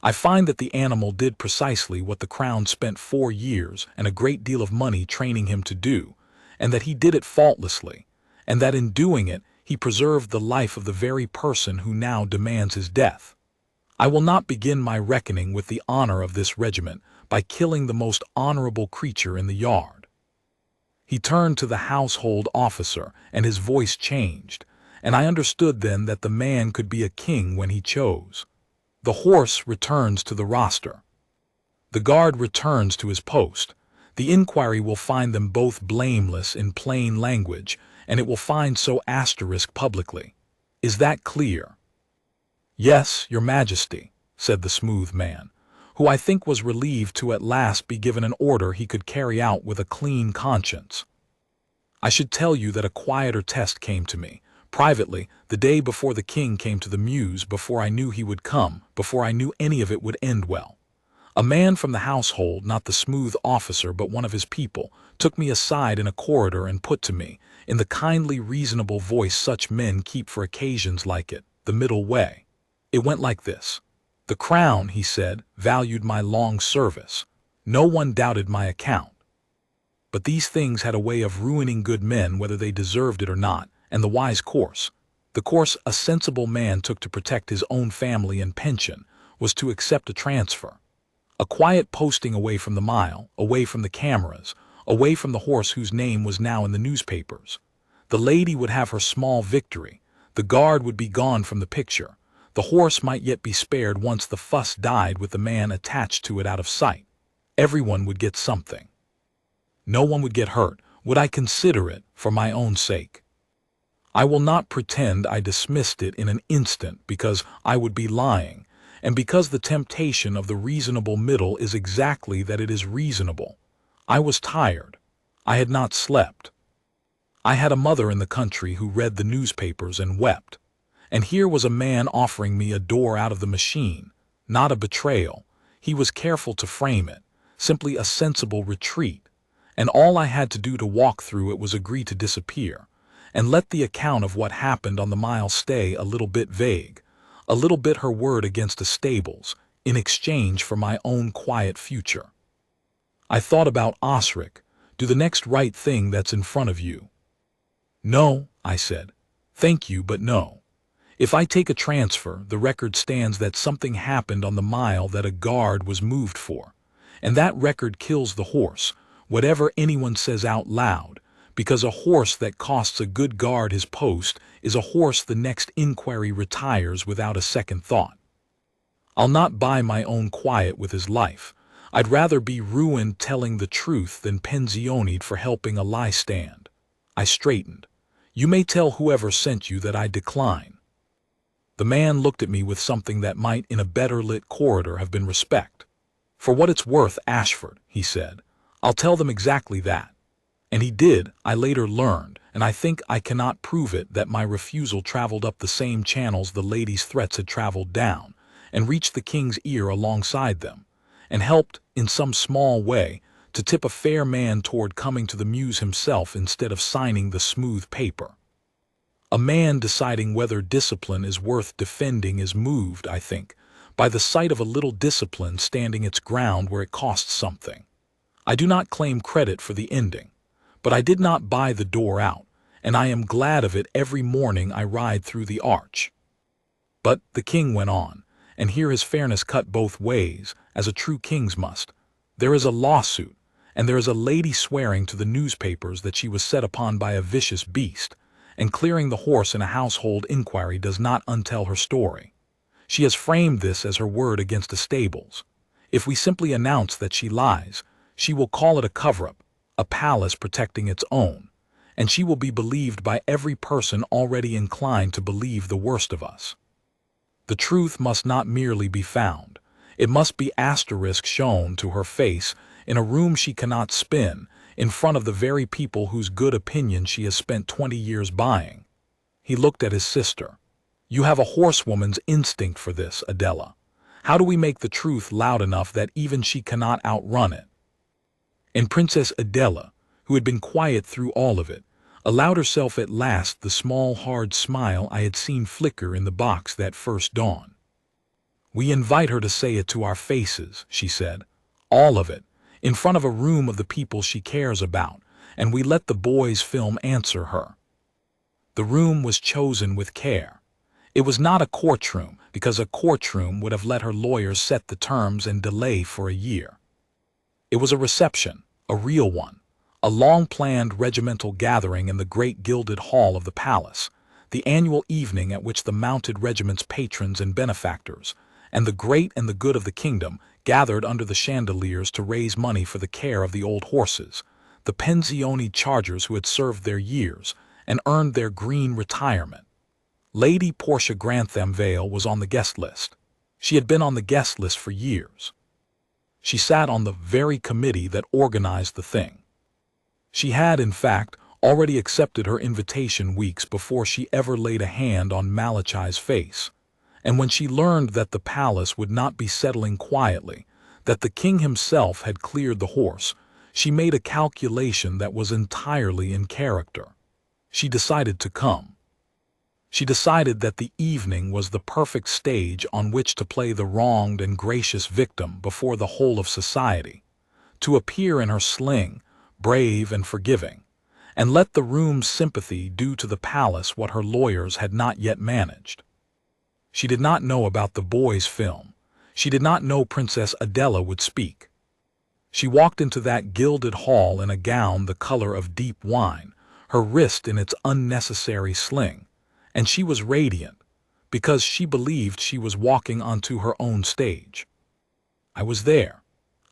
I find that the animal did precisely what the crown spent 4 years and a great deal of money training him to do, and that he did it faultlessly, and that in doing it he preserved the life of the very person who now demands his death. I will not begin my reckoning with the honor of this regiment by killing the most honorable creature in the yard. He turned to the household officer, and his voice changed, and I understood then that the man could be a king when he chose. The horse returns to the roster. The guard returns to his post. The inquiry will find them both blameless in plain language, and it will find so asterisk publicly. Is that clear? Yes, your majesty, said the smooth man, who I think was relieved to at last be given an order he could carry out with a clean conscience. I should tell you that a quieter test came to me, privately, the day before the king came to the Mews, before I knew he would come, before I knew any of it would end well. A man from the household, not the smooth officer but one of his people, took me aside in a corridor and put to me, in the kindly reasonable voice such men keep for occasions like it, the middle way. It went like this. The crown, he said, valued my long service. No one doubted my account. But these things had a way of ruining good men whether they deserved it or not, and the wise course, the course a sensible man took to protect his own family and pension, was to accept a transfer. A quiet posting away from the mile, away from the cameras, away from the horse whose name was now in the newspapers. The lady would have her small victory. The guard would be gone from the picture. The horse might yet be spared once the fuss died with the man attached to it out of sight. Everyone would get something. No one would get hurt. Would I consider it, for my own sake? I will not pretend I dismissed it in an instant, because I would be lying, and because the temptation of the reasonable middle is exactly that it is reasonable. I was tired. I had not slept. I had a mother in the country who read the newspapers and wept. And here was a man offering me a door out of the machine, not a betrayal. He was careful to frame it, simply a sensible retreat, and all I had to do to walk through it was agree to disappear, and let the account of what happened on the mile stay a little bit vague, a little bit her word against the stables, in exchange for my own quiet future. I thought about Osric. Do the next right thing that's in front of you. No, I said. Thank you, but no. If I take a transfer, the record stands that something happened on the mile that a guard was moved for, and that record kills the horse, whatever anyone says out loud, because a horse that costs a good guard his post is a horse the next inquiry retires without a second thought. I'll not buy my own quiet with his life. I'd rather be ruined telling the truth than pensionied for helping a lie stand. I straightened. You may tell whoever sent you that I decline. The man looked at me with something that might in a better lit corridor have been respect. For what it's worth, Ashford, he said, I'll tell them exactly that. And he did, I later learned, and I think I cannot prove it, that my refusal traveled up the same channels the lady's threats had traveled down, and reached the king's ear alongside them, and helped, in some small way, to tip a fair man toward coming to the Mews himself instead of signing the smooth paper. A man deciding whether discipline is worth defending is moved, I think, by the sight of a little discipline standing its ground where it costs something. I do not claim credit for the ending, but I did not buy the door out, and I am glad of it every morning I ride through the arch. But, the king went on, and here his fairness cut both ways, as a true king's must. There is a lawsuit, and there is a lady swearing to the newspapers that she was set upon by a vicious beast, and clearing the horse in a household inquiry does not untell her story. She has framed this as her word against the stables. If we simply announce that she lies, she will call it a cover-up, a palace protecting its own, and she will be believed by every person already inclined to believe the worst of us. The truth must not merely be found. It must be shown to her face in a room she cannot spin, in front of the very people whose good opinion she has spent 20 years buying. He looked at his sister. You have a horsewoman's instinct for this, Adela. How do we make the truth loud enough that even she cannot outrun it? And Princess Adela, who had been quiet through all of it, allowed herself at last the small hard smile I had seen flicker in the box that first dawn. We invite her to say it to our faces, she said, all of it, in front of a room of the people she cares about, and we let the boys' film answer her. The room was chosen with care. It was not a courtroom, because a courtroom would have let her lawyers set the terms and delay for a year. It was a reception, a real one, a long-planned regimental gathering in the great gilded hall of the palace, the annual evening at which the mounted regiment's patrons and benefactors, and the great and the good of the kingdom, gathered under the chandeliers to raise money for the care of the old horses, the pensione chargers who had served their years and earned their green retirement. Lady Portia Grantham Vale was on the guest list. She had been on the guest list for years. She sat on the very committee that organized the thing. She had, in fact, already accepted her invitation weeks before she ever laid a hand on Malachi's face. And when she learned that the palace would not be settling quietly, that the king himself had cleared the horse, she made a calculation that was entirely in character. She decided to come. She decided that the evening was the perfect stage on which to play the wronged and gracious victim before the whole of society, to appear in her sling, brave and forgiving, and let the room's sympathy do to the palace what her lawyers had not yet managed. She did not know about the boys' film. She did not know Princess Adela would speak. She walked into that gilded hall in a gown the color of deep wine, her wrist in its unnecessary sling, and she was radiant, because she believed she was walking onto her own stage. I was there.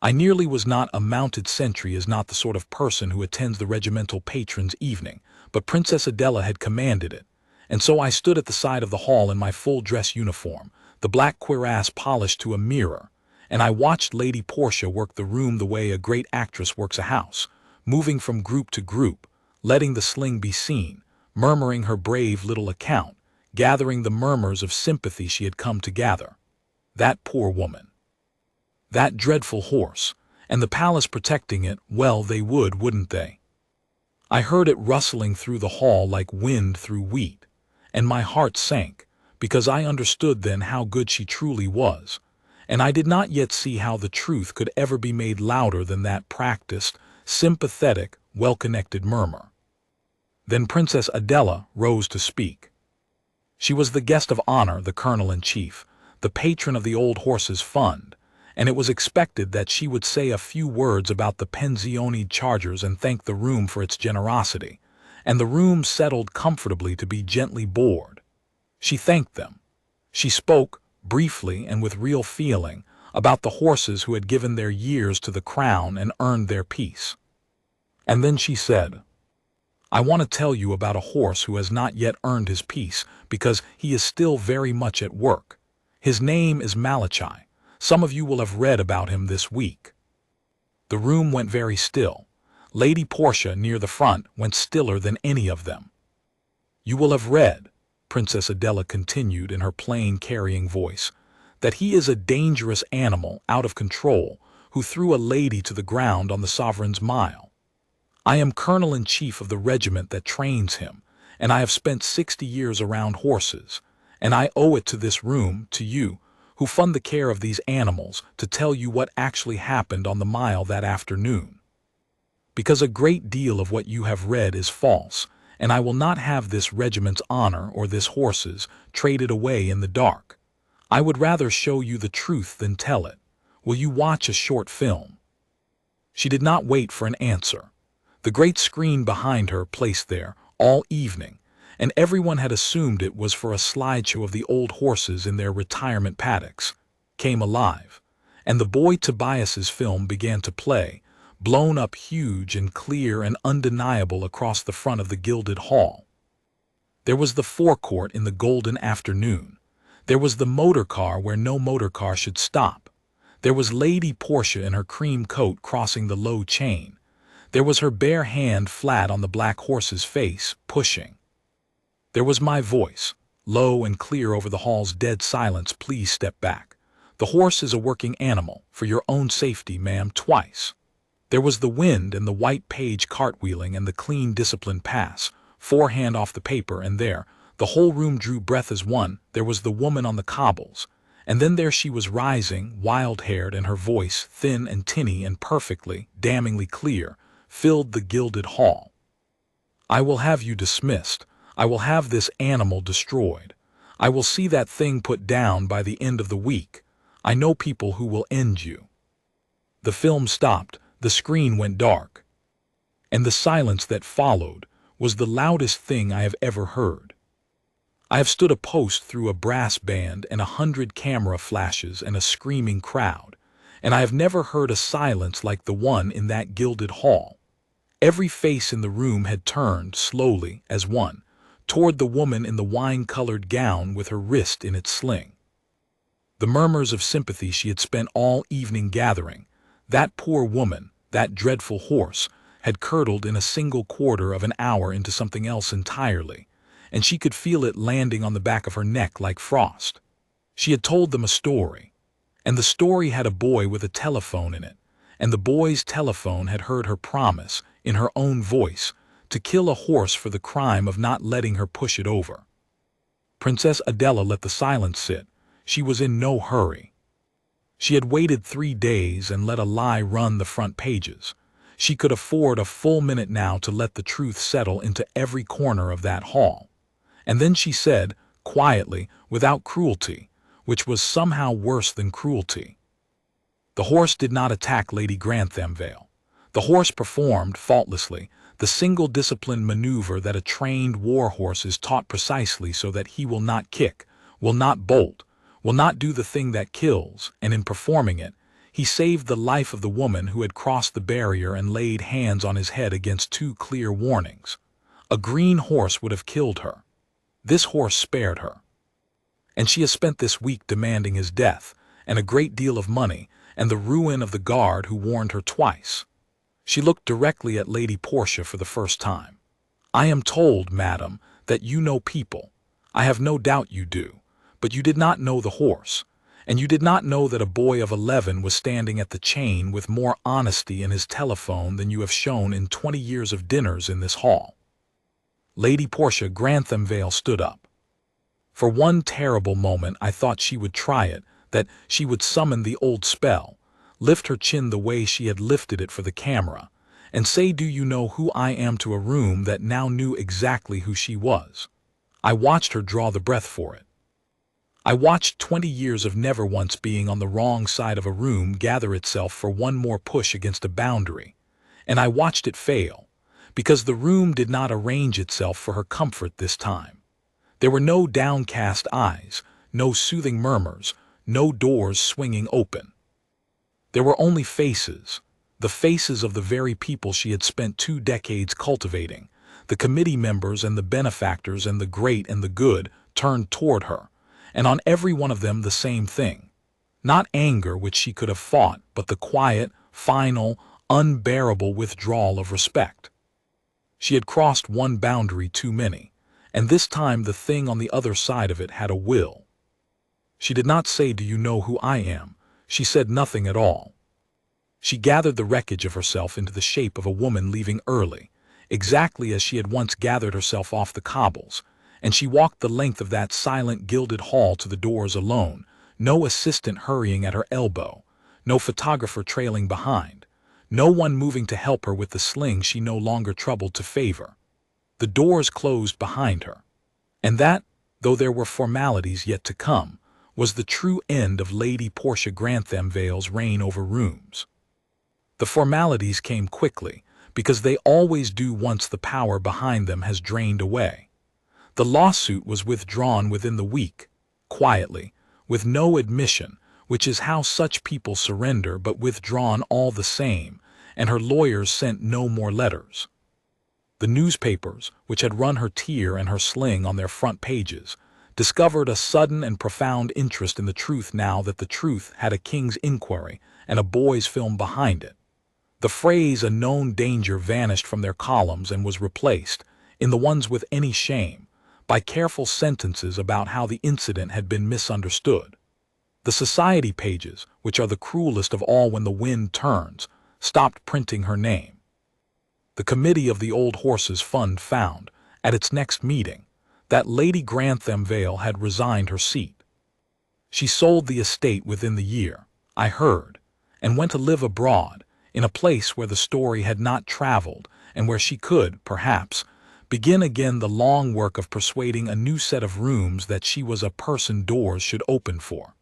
I nearly was not. A mounted sentry is not the sort of person who attends the regimental patron's evening, but Princess Adela had commanded it, and so I stood at the side of the hall in my full dress uniform, the black cuirass polished to a mirror, and I watched Lady Portia work the room the way a great actress works a house, moving from group to group, letting the sling be seen, murmuring her brave little account, gathering the murmurs of sympathy she had come to gather. That poor woman. That dreadful horse, and the palace protecting it, well, they would, wouldn't they? I heard it rustling through the hall like wind through wheat, and my heart sank, because I understood then how good she truly was, and I did not yet see how the truth could ever be made louder than that practiced, sympathetic, well-connected murmur. Then Princess Adela rose to speak. She was the guest of honor, the colonel-in-chief, the patron of the Old Horses Fund, and it was expected that she would say a few words about the pensione chargers and thank the room for its generosity, and the room settled comfortably to be gently bored. She thanked them. She spoke, briefly and with real feeling, about the horses who had given their years to the crown and earned their peace. And then she said, I want to tell you about a horse who has not yet earned his peace because he is still very much at work. His name is Malachi. Some of you will have read about him this week. The room went very still. Lady Portia, near the front, went stiller than any of them. You will have read, Princess Adela continued in her plain carrying voice, that he is a dangerous animal out of control who threw a lady to the ground on the sovereign's mile. I am colonel-in-chief of the regiment that trains him, and I have spent 60 years around horses, and I owe it to this room, to you, who fund the care of these animals, to tell you what actually happened on the mile that afternoon. Because a great deal of what you have read is false, and I will not have this regiment's honor or this horse's traded away in the dark. I would rather show you the truth than tell it. Will you watch a short film? She did not wait for an answer. The great screen behind her, placed there all evening, and everyone had assumed it was for a slideshow of the old horses in their retirement paddocks, came alive, and the boy Tobias's film began to play, blown up huge and clear and undeniable across the front of the gilded hall. There was the forecourt in the golden afternoon. There was the motor car where no motor car should stop. There was Lady Portia in her cream coat crossing the low chain. There was her bare hand flat on the black horse's face, pushing. There was my voice, low and clear over the hall's dead silence. Please step back. The horse is a working animal, for your own safety, ma'am, twice. There was the wind and the white page cartwheeling and the clean disciplined pass, forehand off the paper, and there, the whole room drew breath as one. There was the woman on the cobbles, and then there she was rising, wild-haired, and her voice, thin and tinny and perfectly, damningly clear, filled the gilded hall. I will have you dismissed. I will have this animal destroyed. I will see that thing put down by the end of the week. I know people who will end you. The film stopped, the screen went dark, and the silence that followed was the loudest thing I have ever heard. I have stood a post through a brass band and 100 camera flashes and a screaming crowd, and I have never heard a silence like the one in that gilded hall. Every face in the room had turned, slowly, as one, toward the woman in the wine-colored gown with her wrist in its sling. The murmurs of sympathy she had spent all evening gathering, that poor woman, that dreadful horse, had curdled in a single quarter of an hour into something else entirely, and she could feel it landing on the back of her neck like frost. She had told them a story, and the story had a boy with a telephone in it, and the boy's telephone had heard her promise, in her own voice, to kill a horse for the crime of not letting her push it over. Princess Adela let the silence sit. She was in no hurry. She had waited 3 days and let a lie run the front pages. She could afford a full minute now to let the truth settle into every corner of that hall. And then she said, quietly, without cruelty, which was somehow worse than cruelty. The horse did not attack Lady Granthamvale. The horse performed, faultlessly, the single disciplined maneuver that a trained warhorse is taught precisely so that he will not kick, will not bolt, will not do the thing that kills, and in performing it, he saved the life of the woman who had crossed the barrier and laid hands on his head against 2 clear warnings. A green horse would have killed her. This horse spared her. And she has spent this week demanding his death, and a great deal of money, and the ruin of the guard who warned her twice. She looked directly at Lady Portia for the first time. I am told, madam, that you know people. I have no doubt you do. But you did not know the horse, and you did not know that a boy of 11 was standing at the chain with more honesty in his telephone than you have shown in 20 years of dinners in this hall. Lady Portia Granthamvale stood up. For one terrible moment I thought she would try it, that she would summon the old spell, lift her chin the way she had lifted it for the camera, and say, do you know who I am, to a room that now knew exactly who she was. I watched her draw the breath for it. I watched 20 years of never once being on the wrong side of a room gather itself for one more push against a boundary, and I watched it fail, because the room did not arrange itself for her comfort this time. There were no downcast eyes, no soothing murmurs, no doors swinging open. There were only faces, the faces of the very people she had spent 2 decades cultivating, the committee members and the benefactors and the great and the good, turned toward her, and on every one of them the same thing. Not anger, which she could have fought, but the quiet, final, unbearable withdrawal of respect. She had crossed one boundary too many, and this time the thing on the other side of it had a will. She did not say, do you know who I am? She said nothing at all. She gathered the wreckage of herself into the shape of a woman leaving early, exactly as she had once gathered herself off the cobbles, and she walked the length of that silent gilded hall to the doors alone, no assistant hurrying at her elbow, no photographer trailing behind, no one moving to help her with the sling she no longer troubled to favor. The doors closed behind her. And that, though there were formalities yet to come, was the true end of Lady Portia Granthamvale's reign over rooms. The formalities came quickly, because they always do once the power behind them has drained away. The lawsuit was withdrawn within the week, quietly, with no admission, which is how such people surrender, but withdrawn all the same, and her lawyers sent no more letters. The newspapers, which had run her tear and her sling on their front pages, discovered a sudden and profound interest in the truth now that the truth had a king's inquiry and a boy's film behind it. The phrase "a known danger" vanished from their columns and was replaced, in the ones with any shame, by careful sentences about how the incident had been misunderstood. The society pages, which are the cruelest of all when the wind turns, stopped printing her name. The committee of the Old Horses Fund found, at its next meeting, that Lady Grantham Vale had resigned her seat. She sold the estate within the year, I heard, and went to live abroad, in a place where the story had not traveled and where she could, perhaps, begin again the long work of persuading a new set of rooms that she was a person doors should open for.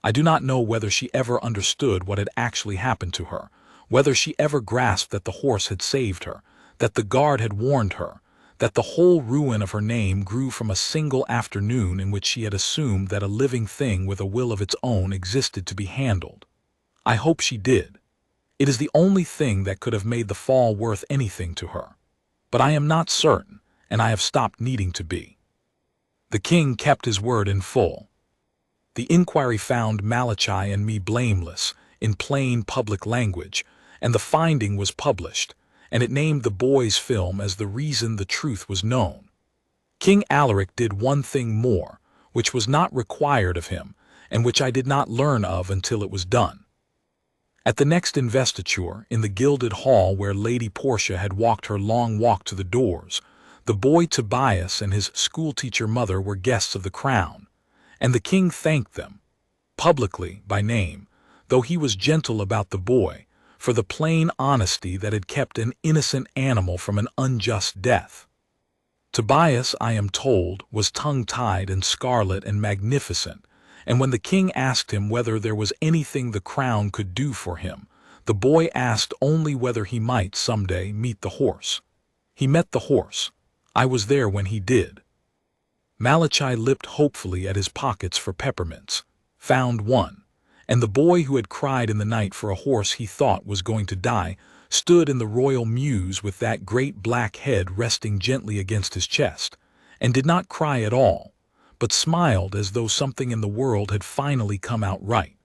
I do not know whether she ever understood what had actually happened to her, whether she ever grasped that the horse had saved her, that the guard had warned her, that the whole ruin of her name grew from a single afternoon in which she had assumed that a living thing with a will of its own existed to be handled. I hope she did. It is the only thing that could have made the fall worth anything to her. But I am not certain, and I have stopped needing to be. The king kept his word in full. The inquiry found Malachi and me blameless, in plain public language, and the finding was published, and it named the boy's film as the reason the truth was known. King Alaric did one thing more, which was not required of him, and which I did not learn of until it was done. At the next investiture, in the gilded hall where Lady Portia had walked her long walk to the doors, the boy Tobias and his schoolteacher mother were guests of the crown, and the king thanked them, publicly, by name, though he was gentle about the boy, for the plain honesty that had kept an innocent animal from an unjust death. Tobias, I am told, was tongue-tied and scarlet and magnificent, and when the king asked him whether there was anything the crown could do for him, the boy asked only whether he might someday meet the horse. He met the horse. I was there when he did. Malachi lipped hopefully at his pockets for peppermints, found one, and the boy who had cried in the night for a horse he thought was going to die stood in the royal mews with that great black head resting gently against his chest, and did not cry at all, but smiled as though something in the world had finally come out right.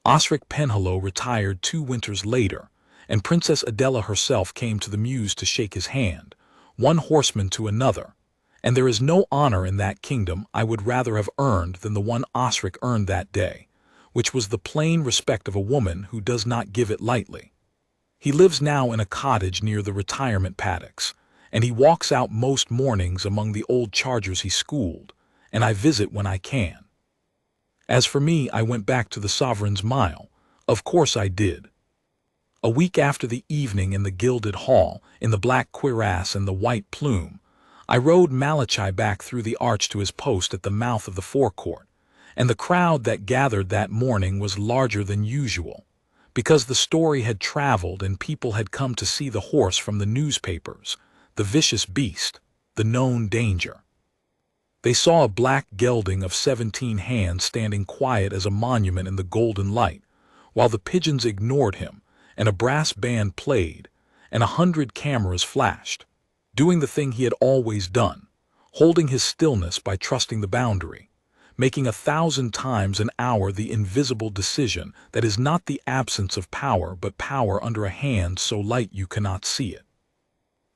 Osric Penhallow retired 2 winters later, and Princess Adela herself came to the mews to shake his hand, one horseman to another, and there is no honor in that kingdom I would rather have earned than the one Osric earned that day, which was the plain respect of a woman who does not give it lightly. He lives now in a cottage near the retirement paddocks, and he walks out most mornings among the old chargers he schooled, and I visit when I can. As for me, I went back to the Sovereign's Mile. Of course I did. A week after the evening in the gilded hall, in the black cuirass and the white plume, I rode Malachi back through the arch to his post at the mouth of the forecourt, and the crowd that gathered that morning was larger than usual, because the story had traveled and people had come to see the horse from the newspapers, the vicious beast, the known danger. They saw a black gelding of 17 hands standing quiet as a monument in the golden light, while the pigeons ignored him, and a brass band played, and 100 cameras flashed, doing the thing he had always done, holding his stillness by trusting the boundary, making 1,000 times an hour the invisible decision that is not the absence of power but power under a hand so light you cannot see it.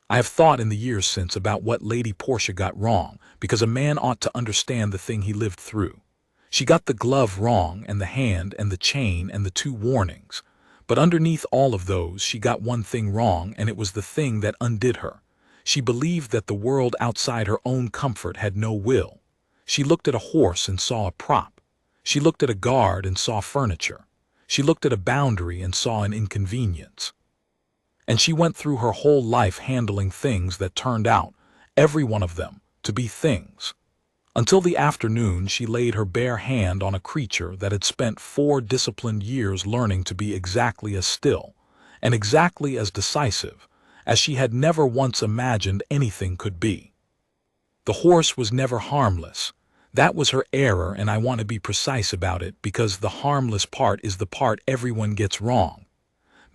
I have thought in the years since about what Lady Portia got wrong, because a man ought to understand the thing he lived through. She got the glove wrong, and the hand, and the chain, and the 2 warnings. But underneath all of those, she got one thing wrong, and it was the thing that undid her. She believed that the world outside her own comfort had no will. She looked at a horse and saw a prop. She looked at a guard and saw furniture. She looked at a boundary and saw an inconvenience. And she went through her whole life handling things that turned out, every one of them, to be things. Until the afternoon she laid her bare hand on a creature that had spent 4 disciplined years learning to be exactly as still, and exactly as decisive, as she had never once imagined anything could be. The horse was never harmless. That was her error, and I want to be precise about it because the harmless part is the part everyone gets wrong.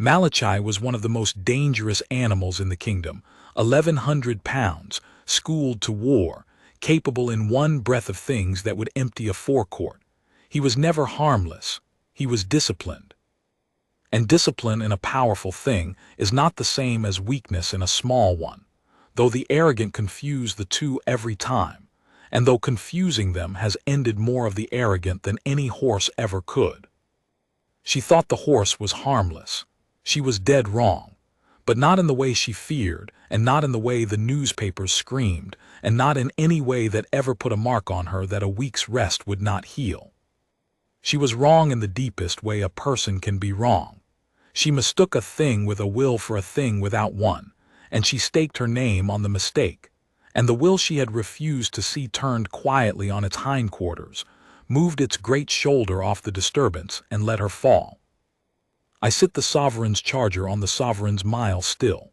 Malachi was one of the most dangerous animals in the kingdom, 1,100 pounds, schooled to war, capable in one breath of things that would empty a forecourt. He was never harmless. He was disciplined. And discipline in a powerful thing is not the same as weakness in a small one, though the arrogant confuse the two every time, and though confusing them has ended more of the arrogant than any horse ever could. She thought the horse was harmless. She was dead wrong, but not in the way she feared, and not in the way the newspapers screamed, and not in any way that ever put a mark on her that a week's rest would not heal. She was wrong in the deepest way a person can be wrong. She mistook a thing with a will for a thing without one, and she staked her name on the mistake, and the will she had refused to see turned quietly on its hindquarters, moved its great shoulder off the disturbance, and let her fall. I sit the sovereign's charger on the sovereign's mile still.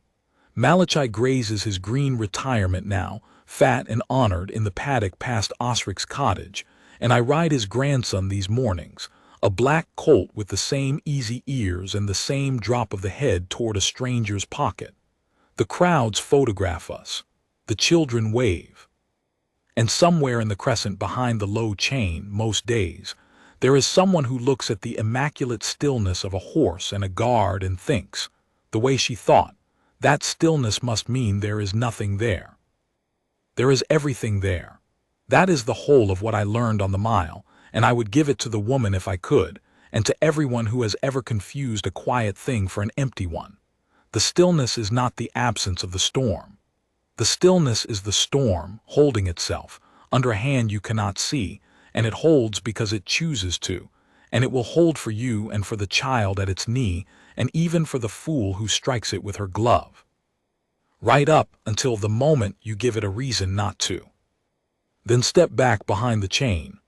Malachi grazes his green retirement now, fat and honored in the paddock past Osric's cottage, and I ride his grandson these mornings, a black colt with the same easy ears and the same drop of the head toward a stranger's pocket. The crowds photograph us. The children wave. And somewhere in the crescent behind the low chain, most days, there is someone who looks at the immaculate stillness of a horse and a guard and thinks, the way she thought, that stillness must mean there is nothing there. There is everything there. That is the whole of what I learned on the mile, and I would give it to the woman if I could, and to everyone who has ever confused a quiet thing for an empty one. The stillness is not the absence of the storm. The stillness is the storm holding itself under a hand you cannot see, and it holds because it chooses to, and it will hold for you and for the child at its knee, and even for the fool who strikes it with her glove. Right up until the moment you give it a reason not to. Then step back behind the chain,